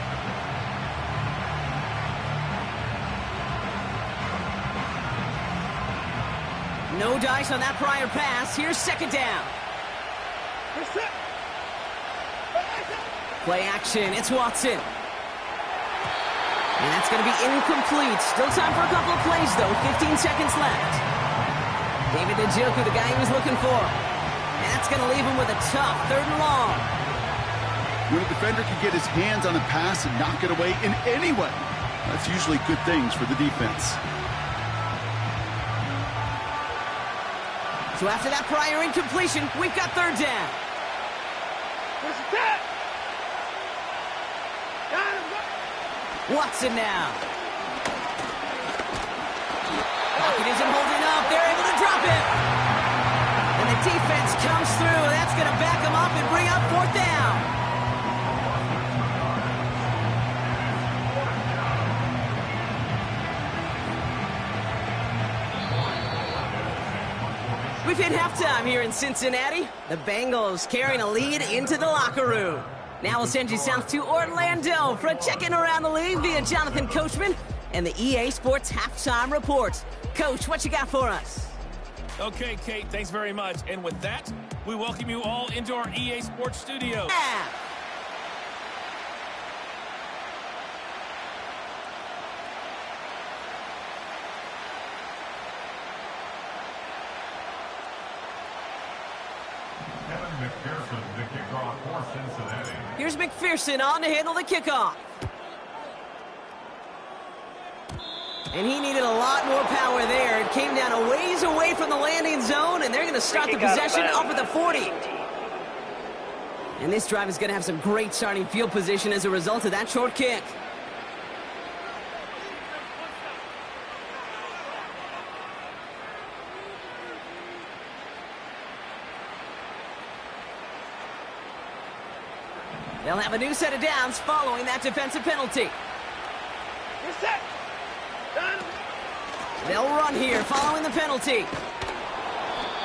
No dice on that prior pass. Here's 2nd down. Play action. It's Watson. And that's going to be incomplete. Still time for a couple of plays, though. 15 seconds left. David Njoku, the guy he was looking for. And that's going to leave him with a tough 3rd and long. When a defender can get his hands on the pass and knock it away in any way, that's usually good things for the defense. So after that prior incompletion, we've got 3rd down. Watson now. Pocket isn't holding up. They're able to drop it. And the defense comes through. That's going to back them up and bring up 4th down. We've hit halftime here in Cincinnati. The Bengals carrying a lead into the locker room. Now we'll send you south to Orlando for a check-in around the league via Jonathan Coachman and the EA Sports Halftime Report. Coach, what you got for us? Okay, Kate, thanks very much. And with that, we welcome you all into our EA Sports studio. Yeah. McPherson, the kickoff for Cincinnati. Here's McPherson on to handle the kickoff. And he needed a lot more power there. It came down a ways away from the landing zone, and they're going to start the possession up at the 40. And this drive is going to have some great starting field position as a result of that short kick. They'll have a new set of downs following that defensive penalty. They'll run here following the penalty.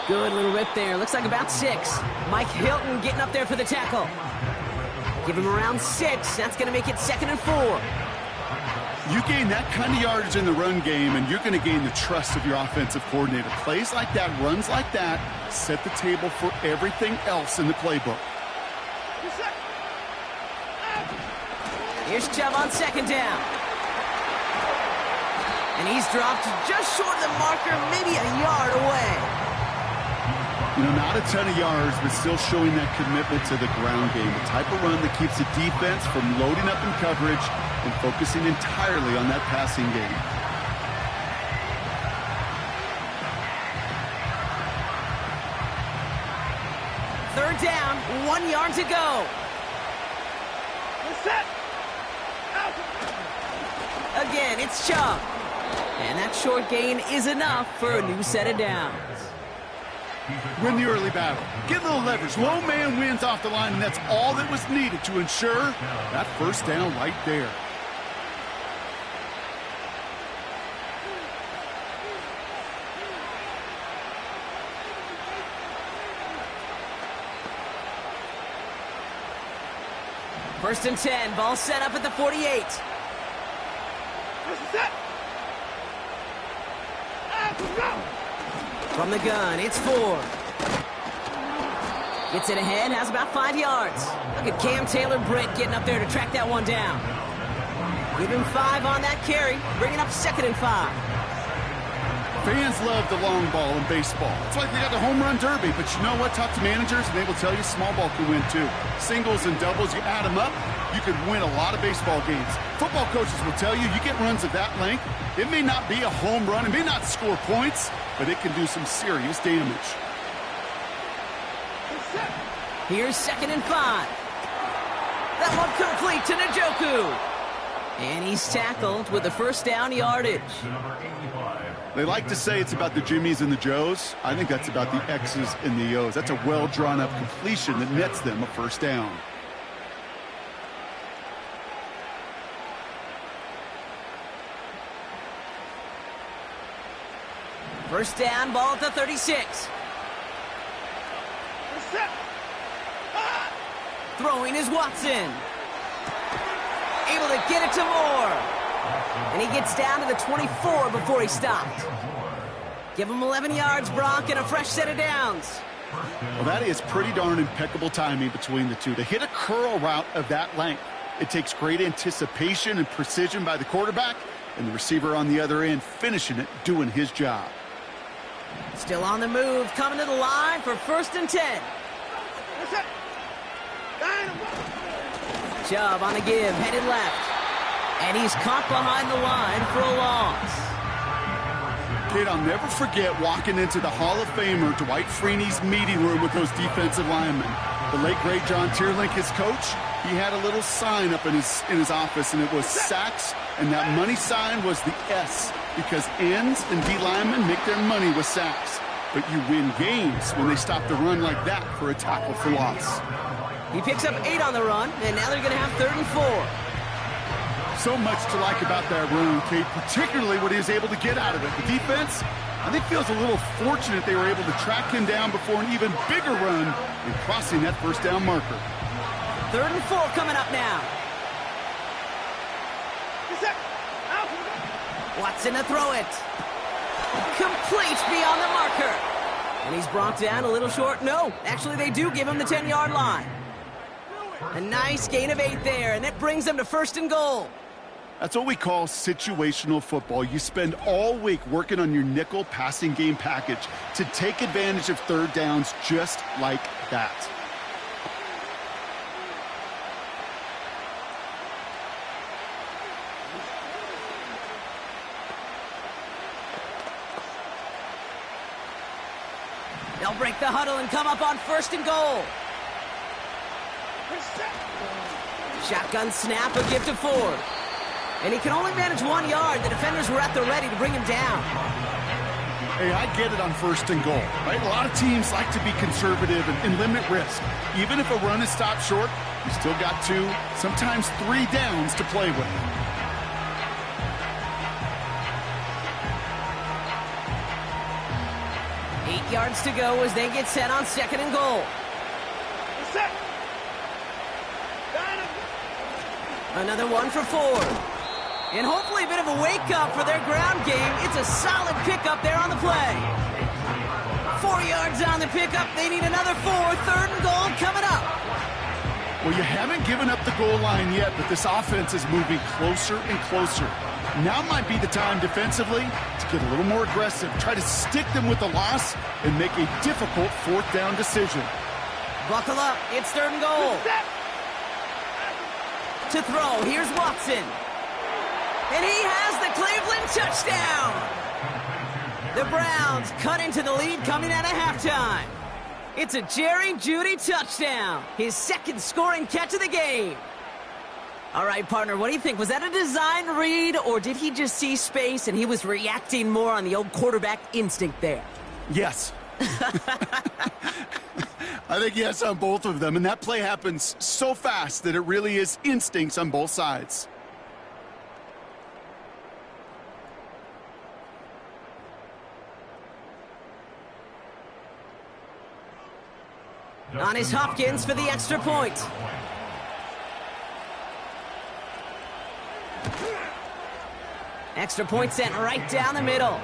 Good little rip there. Looks like about 6. Mike Hilton getting up there for the tackle. Give him around 6. That's going to make it 2nd and 4. You gain that kind of yardage in the run game, and you're going to gain the trust of your offensive coordinator. Plays like that, runs like that, set the table for everything else in the playbook. Here's Chubb on 2nd down. And he's dropped just short of the marker, maybe a yard away. You know, not a ton of yards, but still showing that commitment to the ground game. The type of run that keeps the defense from loading up in coverage and focusing entirely on that passing game. Third down, 1 yard to go. Set. Again, it's Chubb. And that short gain is enough for a new set of downs. Win the early battle. Get a little leverage. Low man wins off the line, and that's all that was needed to ensure that 1st down right there. First and 10, ball set up at the 48. From the gun, it's Ford. Gets it ahead, has about 5 yards. Look at Cam Taylor-Britt getting up there to track that one down. Give him 5 on that carry, bringing up 2nd and 5. Fans love the long ball in baseball. It's like they got the home run derby, but you know what? Talk to managers, and they will tell you small ball can win too. Singles and doubles, you add them up, you can win a lot of baseball games. Football coaches will tell you, you get runs of that length, it may not be a home run, it may not score points, but it can do some serious damage. Here's 2nd and 5. That one complete to Njoku. And he's tackled with the first down yardage. They like to say it's about the Jimmies and the Joes. I think that's about the X's and the O's. That's a well-drawn-up completion that nets them a first down. First down, ball at the 36. Throwing is Watson. Able to get it to Moore. And he gets down to the 24 before he stopped. Give him 11 yards, Brock, and a fresh set of downs. Well, that is pretty darn impeccable timing between the two. To hit a curl route of that length, it takes great anticipation and precision by the quarterback, and the receiver on the other end finishing it, doing his job. Still on the move, coming to the line for 1st and 10. Chubb on the give, headed left. And he's caught behind the line for a loss. Kid, I'll never forget walking into the Hall of Famer Dwight Freeney's meeting room with those defensive linemen. The late, great John Tierlink, his coach, he had a little sign up in his office, and it was sacks, and that money sign was the S, because ends and D linemen make their money with sacks. But you win games when they stop the run like that for a tackle for loss. He picks up 8 on the run, and now they're going to have 3rd and 4. So much to like about that run, Kate, particularly what he was able to get out of it. The defense, I think, feels a little fortunate they were able to track him down before an even bigger run in crossing that first down marker. 3rd and 4 coming up now. Watson to throw it. Complete beyond the marker. And he's brought down a little short. No, actually they do give him the 10-yard line. A nice gain of 8 there, and that brings them to 1st and goal. That's what we call situational football. You spend all week working on your nickel passing game package to take advantage of 3rd downs just like that. They'll break the huddle and come up on 1st and goal. Shotgun snap, a give to Ford. And he can only manage 1 yard. The defenders were at the ready to bring him down. Hey, I get it on 1st and goal, right? A lot of teams like to be conservative and limit risk. Even if a run is stopped short, you still got 2, sometimes 3 downs to play with. Eight yards to go as they get set on 2nd and goal. Another one for Ford. And hopefully a bit of a wake-up for their ground game. It's a solid pickup there on the play. 4 yards on the pickup. They need another 4. 3rd and goal coming up. Well, you haven't given up the goal line yet, but this offense is moving closer and closer. Now might be the time defensively to get a little more aggressive. Try to stick them with the loss and make a difficult 4th down decision. Buckle up. It's 3rd and goal. To throw, here's Watson. And he has the Cleveland touchdown. The Browns cut into the lead coming out of halftime. It's a Jerry Jeudy touchdown. His 2nd scoring catch of the game. All right, partner, what do you think? Was that a design read, or did he just see space and he was reacting more on the old quarterback instinct there? Yes. I think yes on both of them, and that play happens so fast that it really is instincts on both sides. On his Hopkins for the extra point. Extra point sent right down the middle.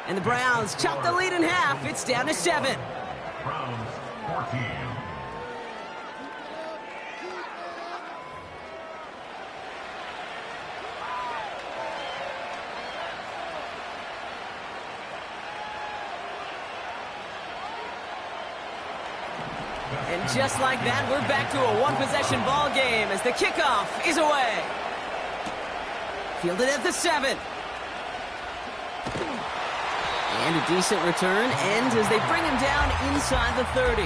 And the Browns chop the lead in half. It's down to 7. Browns 14. And just like that, we're back to a one-possession ball game as the kickoff is away. Fielded at the 7. And a decent return ends as they bring him down inside the 30.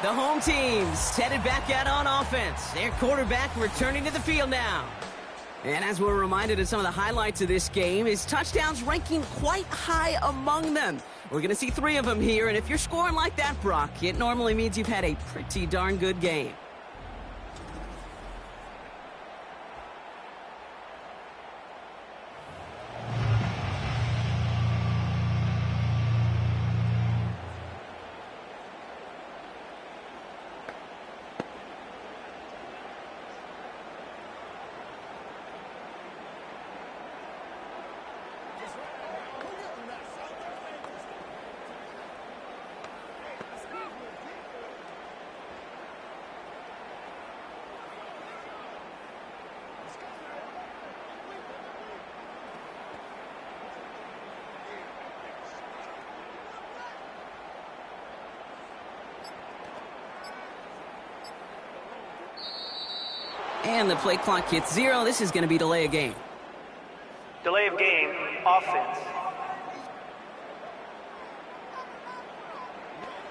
The home team's headed back out on offense. Their quarterback returning to the field now. And as we're reminded of some of the highlights of this game, his touchdowns ranking quite high among them. We're going to see 3 of them here, and if you're scoring like that, Brock, it normally means you've had a pretty darn good game. And the play clock hits 0. This is going to be delay of game. Delay of game, offense.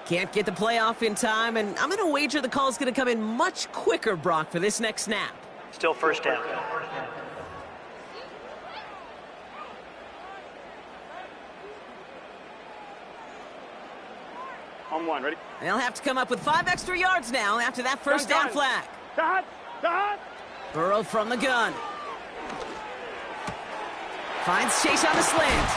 Can't get the play off in time, and I'm going to wager the call's going to come in much quicker, Brock, for this next snap. Still first down. On 1, ready? They'll have to come up with 5 extra yards now after that first down flag. Dad! Burrow from the gun. Finds Chase on the slant.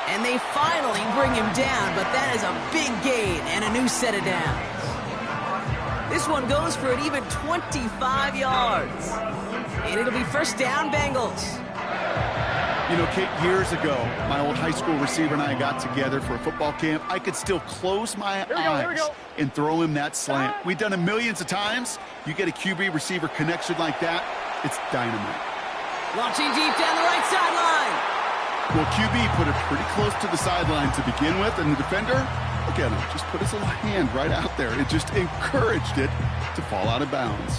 And they finally bring him down, but that is a big gain and a new set of downs. This one goes for an even 25 yards. And it'll be first down, Bengals. You know, Kate, years ago, my old high school receiver and I got together for a football camp. I could still close my eyes and throw him that slant. We've done it millions of times. You get a QB receiver connection like that, it's dynamite. Launching deep down the right sideline. Well, QB put it pretty close to the sideline to begin with, and the defender, look at him, just put his little hand right out there. It just encouraged it to fall out of bounds.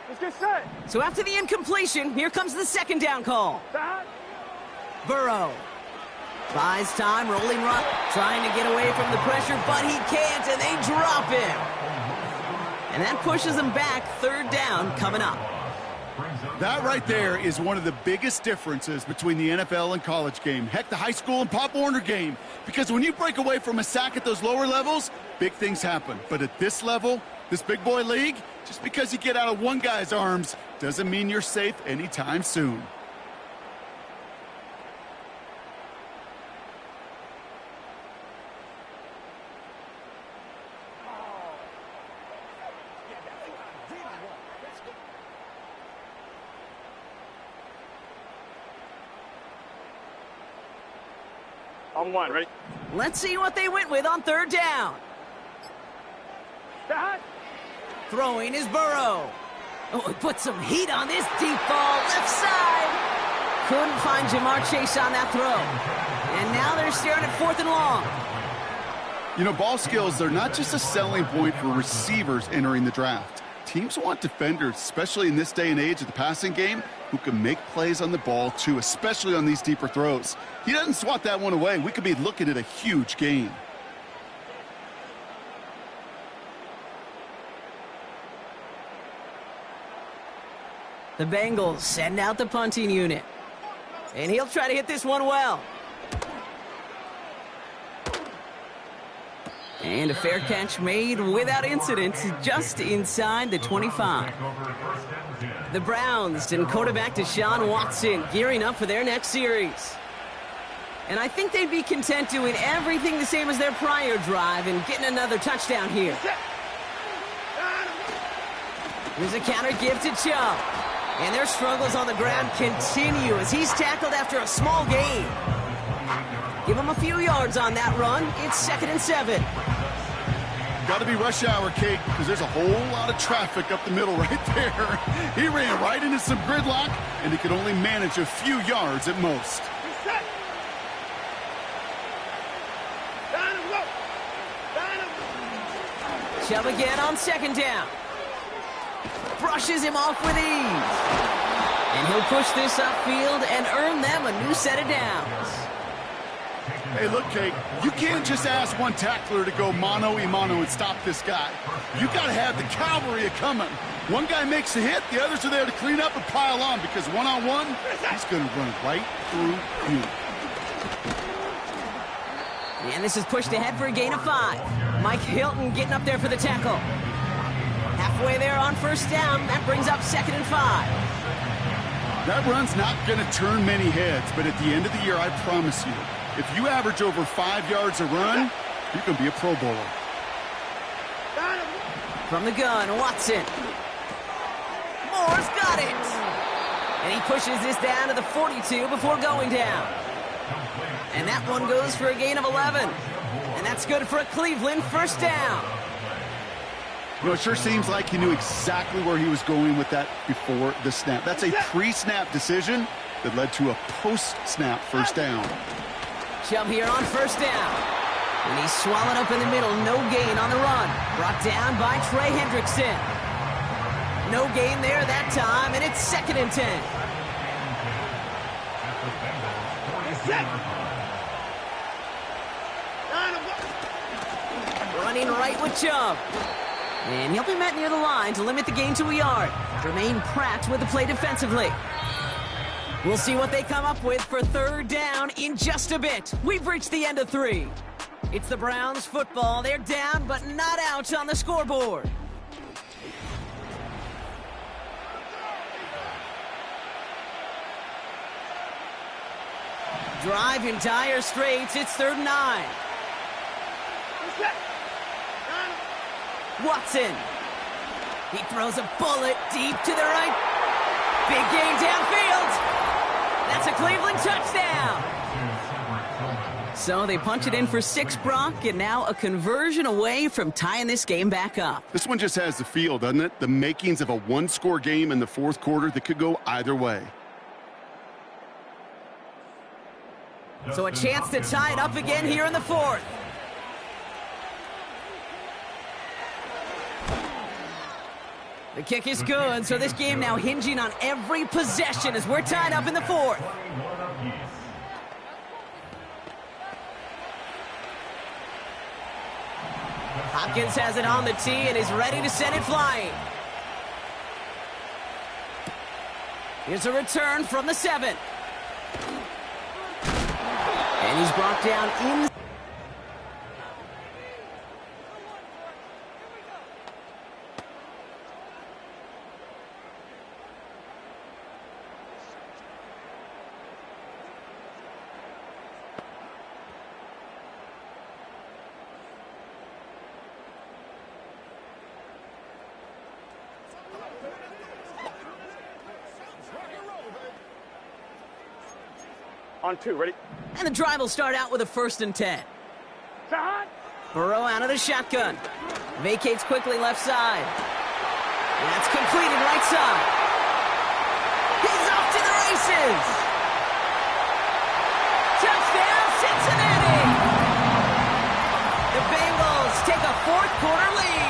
Let's get set. So after the incompletion, here comes the second down call. Dad! Burrow buys time, rolling run, trying to get away from the pressure, but he can't, and they drop him. And that pushes him back. Third down coming up. That right there is one of the biggest differences between the NFL and college game. Heck, the high school and Pop Warner game. Because when you break away from a sack at those lower levels, big things happen. But at this level, this big boy league, just because you get out of one guy's arms doesn't mean you're safe anytime soon. On 1, ready? Let's see what they went with on third down. Dad! Throwing is Burrow. Oh, he put some heat on this deep ball. Left side. Couldn't find Jamar Chase on that throw. And now they're staring at 4th and long. You know, ball skills, they're not just a selling point for receivers entering the draft. Teams want defenders, especially in this day and age of the passing game, who can make plays on the ball, too, especially on these deeper throws. He doesn't swat that one away. We could be looking at a huge gain. The Bengals send out the punting unit. And he'll try to hit this one well. And a fair catch made without incident, just inside the 25. The Browns and quarterback Deshaun Watson gearing up for their next series. And I think they'd be content doing everything the same as their prior drive and getting another touchdown here. Here's a counter give to Chubb. And their struggles on the ground continue as he's tackled after a small gain. Give him a few yards on that run. It's 2nd and 7. Got to be rush hour, Kate, because there's a whole lot of traffic up the middle right there. He ran right into some gridlock, and he could only manage a few yards at most. Chubb again on 2nd down. Brushes him off with ease. And he'll push this upfield and earn them a new set of downs. Hey, look, Kate, you can't just ask one tackler to go mano-a-mano and stop this guy. You got to have the cavalry coming. One guy makes a hit, the others are there to clean up and pile on, because one-on-one, he's going to run right through you. And this is pushed ahead for a gain of 5. Mike Hilton getting up there for the tackle. Halfway there on 1st down. That brings up 2nd and 5. That run's not going to turn many heads, but at the end of the year, I promise you, if you average over 5 yards a run, you can be a Pro Bowler. From the gun, Watson. Moore's got it. And he pushes this down to the 42 before going down. And that one goes for a gain of 11. And that's good for a Cleveland 1st down. You know, it sure seems like he knew exactly where he was going with that before the snap. That's a pre-snap decision that led to a post-snap 1st down. Chubb here on 1st down. And he's swallowed up in the middle. No gain on the run. Brought down by Trey Hendrickson. No gain there that time, and it's 2nd and 10. Running right with Chubb. And he'll be met near the line to limit the gain to a yard. Jermaine Pratt with the play defensively. We'll see what they come up with for 3rd down in just a bit. We've reached the end of 3. It's the Browns football. They're down, but not out on the scoreboard. Drive in dire straits. It's 3rd and 9. Watson. He throws a bullet deep to the right. Big gain downfield. That's a Cleveland touchdown. So they punch it in for 6, Brock, and now a conversion away from tying this game back up. This one just has the feel, doesn't it? The makings of a one-score game in the 4th quarter that could go either way. So a chance to tie it up again here in the 4th. The kick is good, so this game now hinging on every possession as we're tied up in the 4th. Hopkins has it on the tee and is ready to send it flying. Here's a return from the 7. And he's brought down in. On 2, ready? And the drive will start out with a 1st and 10. Burrow out of the shotgun. Vacates quickly left side. And that's completed right side. He's off to the races. Touchdown, Cincinnati. The Bengals take a 4th quarter lead.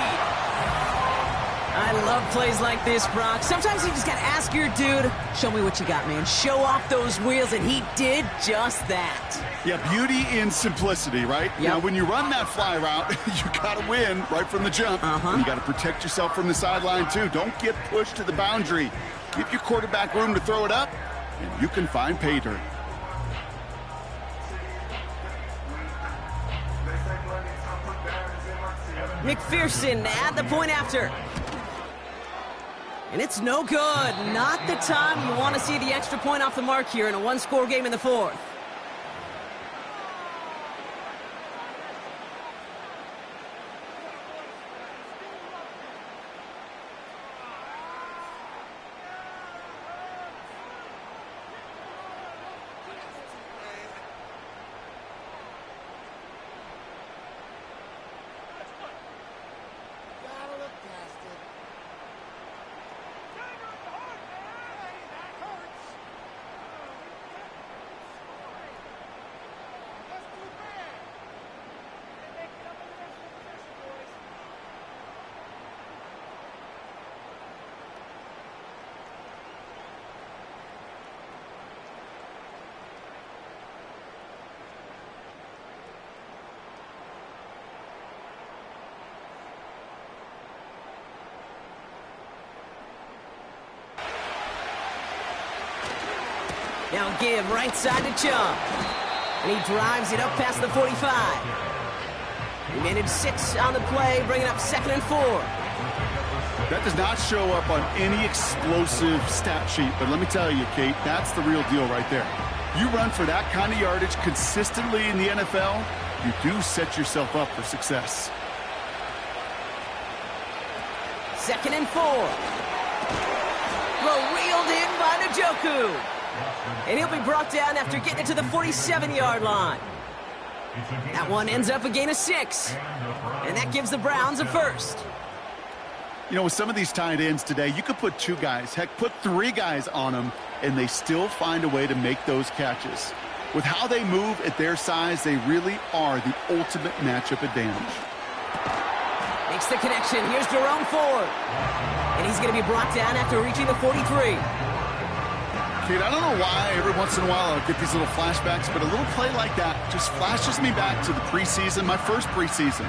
I love plays like this, Brock. Sometimes you just got to ask your dude, show me what you got, man. Show off those wheels, and he did just that. Yeah, beauty in simplicity, right? Yep. Now, when you run that fly route, you got to win right from the jump. And you got to protect yourself from the sideline, too. Don't get pushed to the boundary. Give your quarterback room to throw it up, and you can find pay dirt. McPherson at the point after. And it's no good. Not the time you want to see the extra point off the mark here in a one-score game in the fourth. Now give right side to Chubb. And he drives it up past the 45. He managed 6 on the play, bringing up 2nd and 4. That does not show up on any explosive stat sheet, but let me tell you, Kate, that's the real deal right there. You run for that kind of yardage consistently in the NFL, you do set yourself up for success. 2nd and 4. Throw reeled in by Njoku. And he'll be brought down after getting it to the 47-yard line. That one ends up a gain of 6. And that gives the Browns a first. You know, with some of these tight ends today, you could put 2 guys, heck, put 3 guys on them, and they still find a way to make those catches. With how they move at their size, they really are the ultimate matchup advantage. Makes the connection. Here's Jerome Ford. And he's going to be brought down after reaching the 43. Kate, I don't know why every once in a while I'll get these little flashbacks, but a little play like that just flashes me back to the preseason, my first preseason.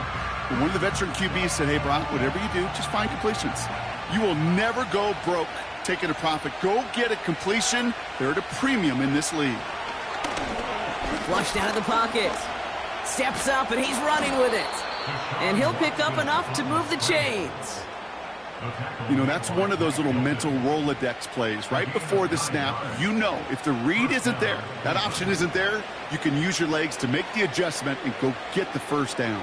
When one of the veteran QBs said, hey, Brock, whatever you do, just find completions. You will never go broke taking a profit. Go get a completion. They're at a premium in this league. Flushed out of the pocket. Steps up, and he's running with it. And he'll pick up enough to move the chains. You know, that's one of those little mental Rolodex plays. Right before the snap, you know if the read isn't there, that option isn't there, you can use your legs to make the adjustment and go get the first down.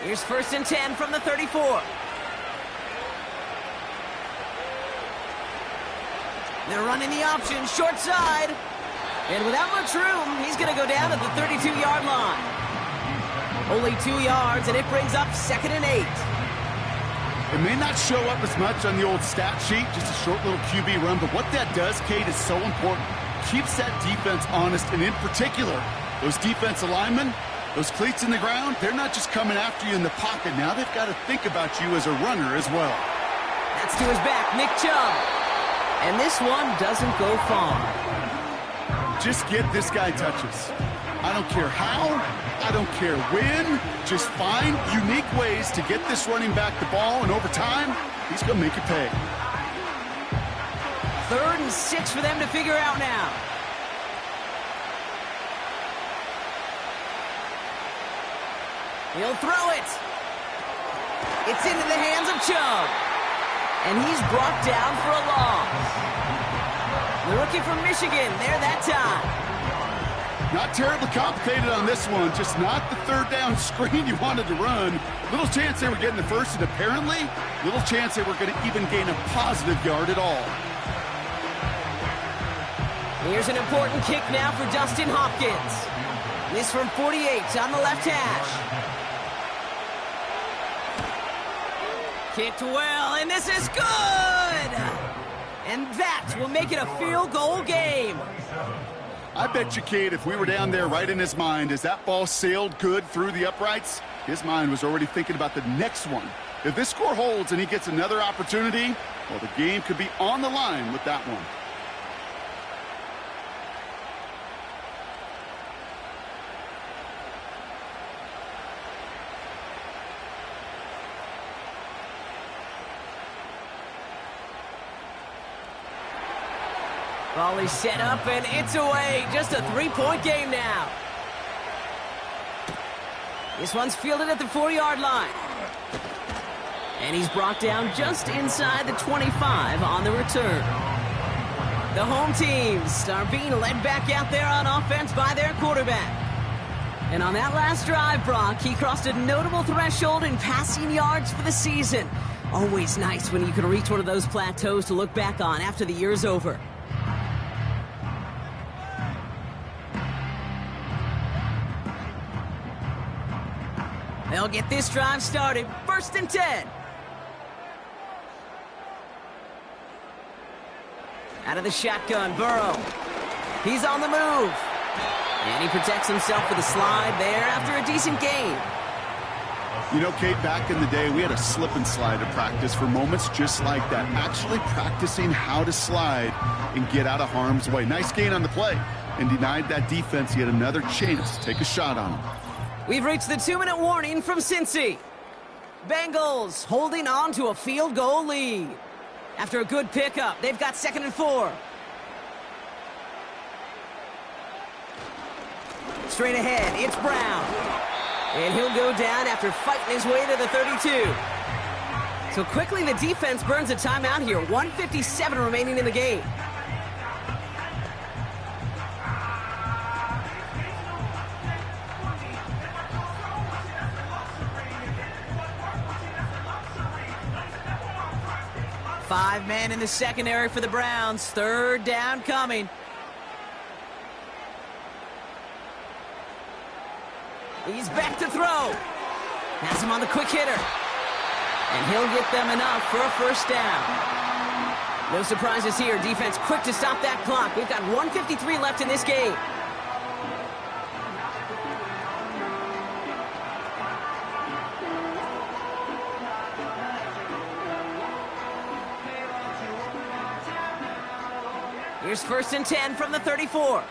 Here's 1st and 10 from the 34. They're running the option, short side. And without much room, he's going to go down at the 32-yard line. Only 2 yards, and it brings up 2nd and 8. It may not show up as much on the old stat sheet, just a short little QB run, but what that does, Kate, is so important. Keeps that defense honest, and in particular, those defense linemen, those cleats in the ground, they're not just coming after you in the pocket. Now they've got to think about you as a runner as well. That's to his back, Nick Chubb. And this one doesn't go far. Just get this guy touches. I don't care how, I don't care when, just find unique ways to get this running back the ball, and over time, he's going to make it pay. 3rd and 6 for them to figure out now. He'll throw it. It's into the hands of Chubb. And he's brought down for a loss. The rookie from Michigan there that time. Not terribly complicated on this one, just not the 3rd down screen you wanted to run. Little chance they were getting the first, and apparently, little chance they were going to even gain a positive yard at all. Here's an important kick now for Dustin Hopkins. This from 48 on the left hash. Kicked well, and this is good! And that will make it a field goal game. I bet you, Kate, if we were down there right in his mind, as that ball sailed good through the uprights, his mind was already thinking about the next one. If this score holds and he gets another opportunity, well, the game could be on the line with that one. Ball is set up, and it's away. Just a 3-point game now. This one's fielded at the 4-yard line. And he's brought down just inside the 25 on the return. The home teams are being led back out there on offense by their quarterback. And on that last drive, Brock, he crossed a notable threshold in passing yards for the season. Always nice when you can reach one of those plateaus to look back on after the year's over. They'll get this drive started. 1st and 10. Out of the shotgun, Burrow. He's on the move. And he protects himself with a slide there after a decent gain. You know, Kate, back in the day, we had a slip and slide at practice for moments just like that. Actually practicing how to slide and get out of harm's way. Nice gain on the play. And denied that defense yet another chance to take a shot on him. We've reached the 2-minute warning from Cincy. Bengals holding on to a field goal lead. After a good pickup, they've got 2nd and 4. Straight ahead, it's Brown. And he'll go down after fighting his way to the 32. So quickly the defense burns a timeout here. 1:57 remaining in the game. Five men in the secondary for the Browns. 3rd down coming. He's back to throw. Has him on the quick hitter. And he'll get them enough for a 1st down. No surprises here. Defense quick to stop that clock. We've got 1:53 left in this game. Here's 1st and 10 from the 34.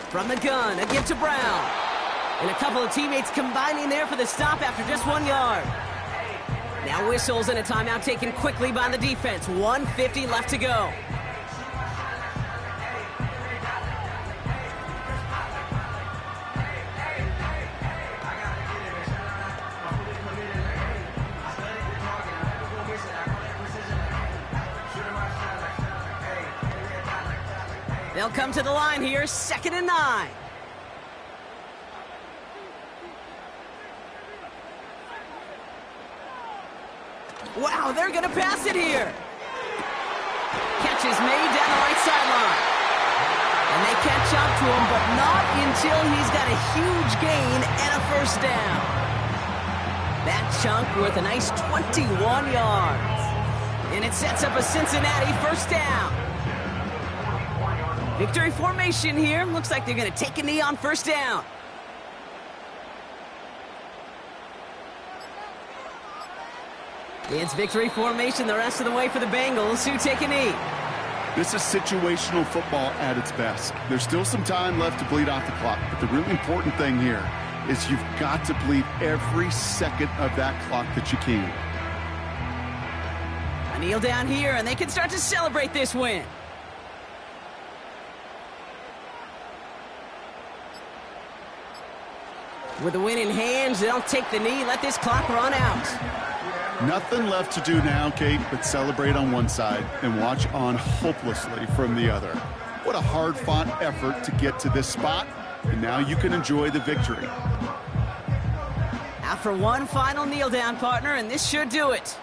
From the gun, a give to Brown. And a couple of teammates combining there for the stop after just 1 yard. Now whistles and a timeout taken quickly by the defense. 1:50 left to go. They'll come to the line here, 2nd and 9. Wow, they're going to pass it here. Catch is made down the right sideline. And they catch up to him, but not until he's got a huge gain and a 1st down. That chunk worth a nice 21 yards. And it sets up a Cincinnati 1st down. Victory formation here. Looks like they're going to take a knee on 1st down. It's victory formation the rest of the way for the Bengals, who take a knee. This is situational football at its best. There's still some time left to bleed off the clock, but the really important thing here is you've got to bleed every second of that clock that you can. A kneel down here, and they can start to celebrate this win. With the win in hands, they'll take the knee, let this clock run out. Nothing left to do now, Kate, but celebrate on one side and watch on hopelessly from the other. What a hard-fought effort to get to this spot, and now you can enjoy the victory. Out for one final kneel down, partner, and this should do it.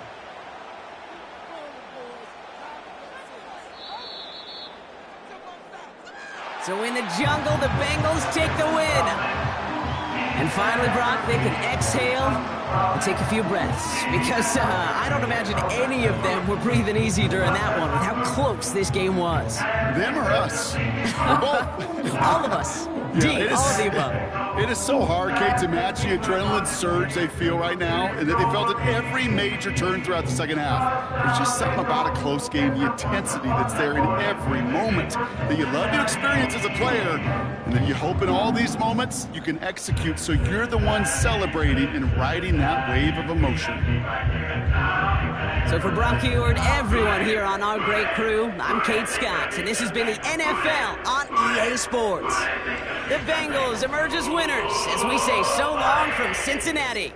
So in the jungle, the Bengals take the win. And finally, Brock, they can exhale and take a few breaths. Because I don't imagine any of them were breathing easy during that one with how close this game was. Them or us? Both. All of us. Yeah, all of the above. It is so hard, Kate, to match the adrenaline surge they feel right now and that they felt at every major turn throughout the second half. There's just something about a close game, the intensity that's there in every moment that you love to experience as a player, and that you hope in all these moments you can execute so you're the one celebrating and riding that wave of emotion. So for Brock Hugher and everyone here on our great crew, I'm Kate Scott, and this has been the NFL on EA Sports. The Bengals emerge as winners as we say so long from Cincinnati.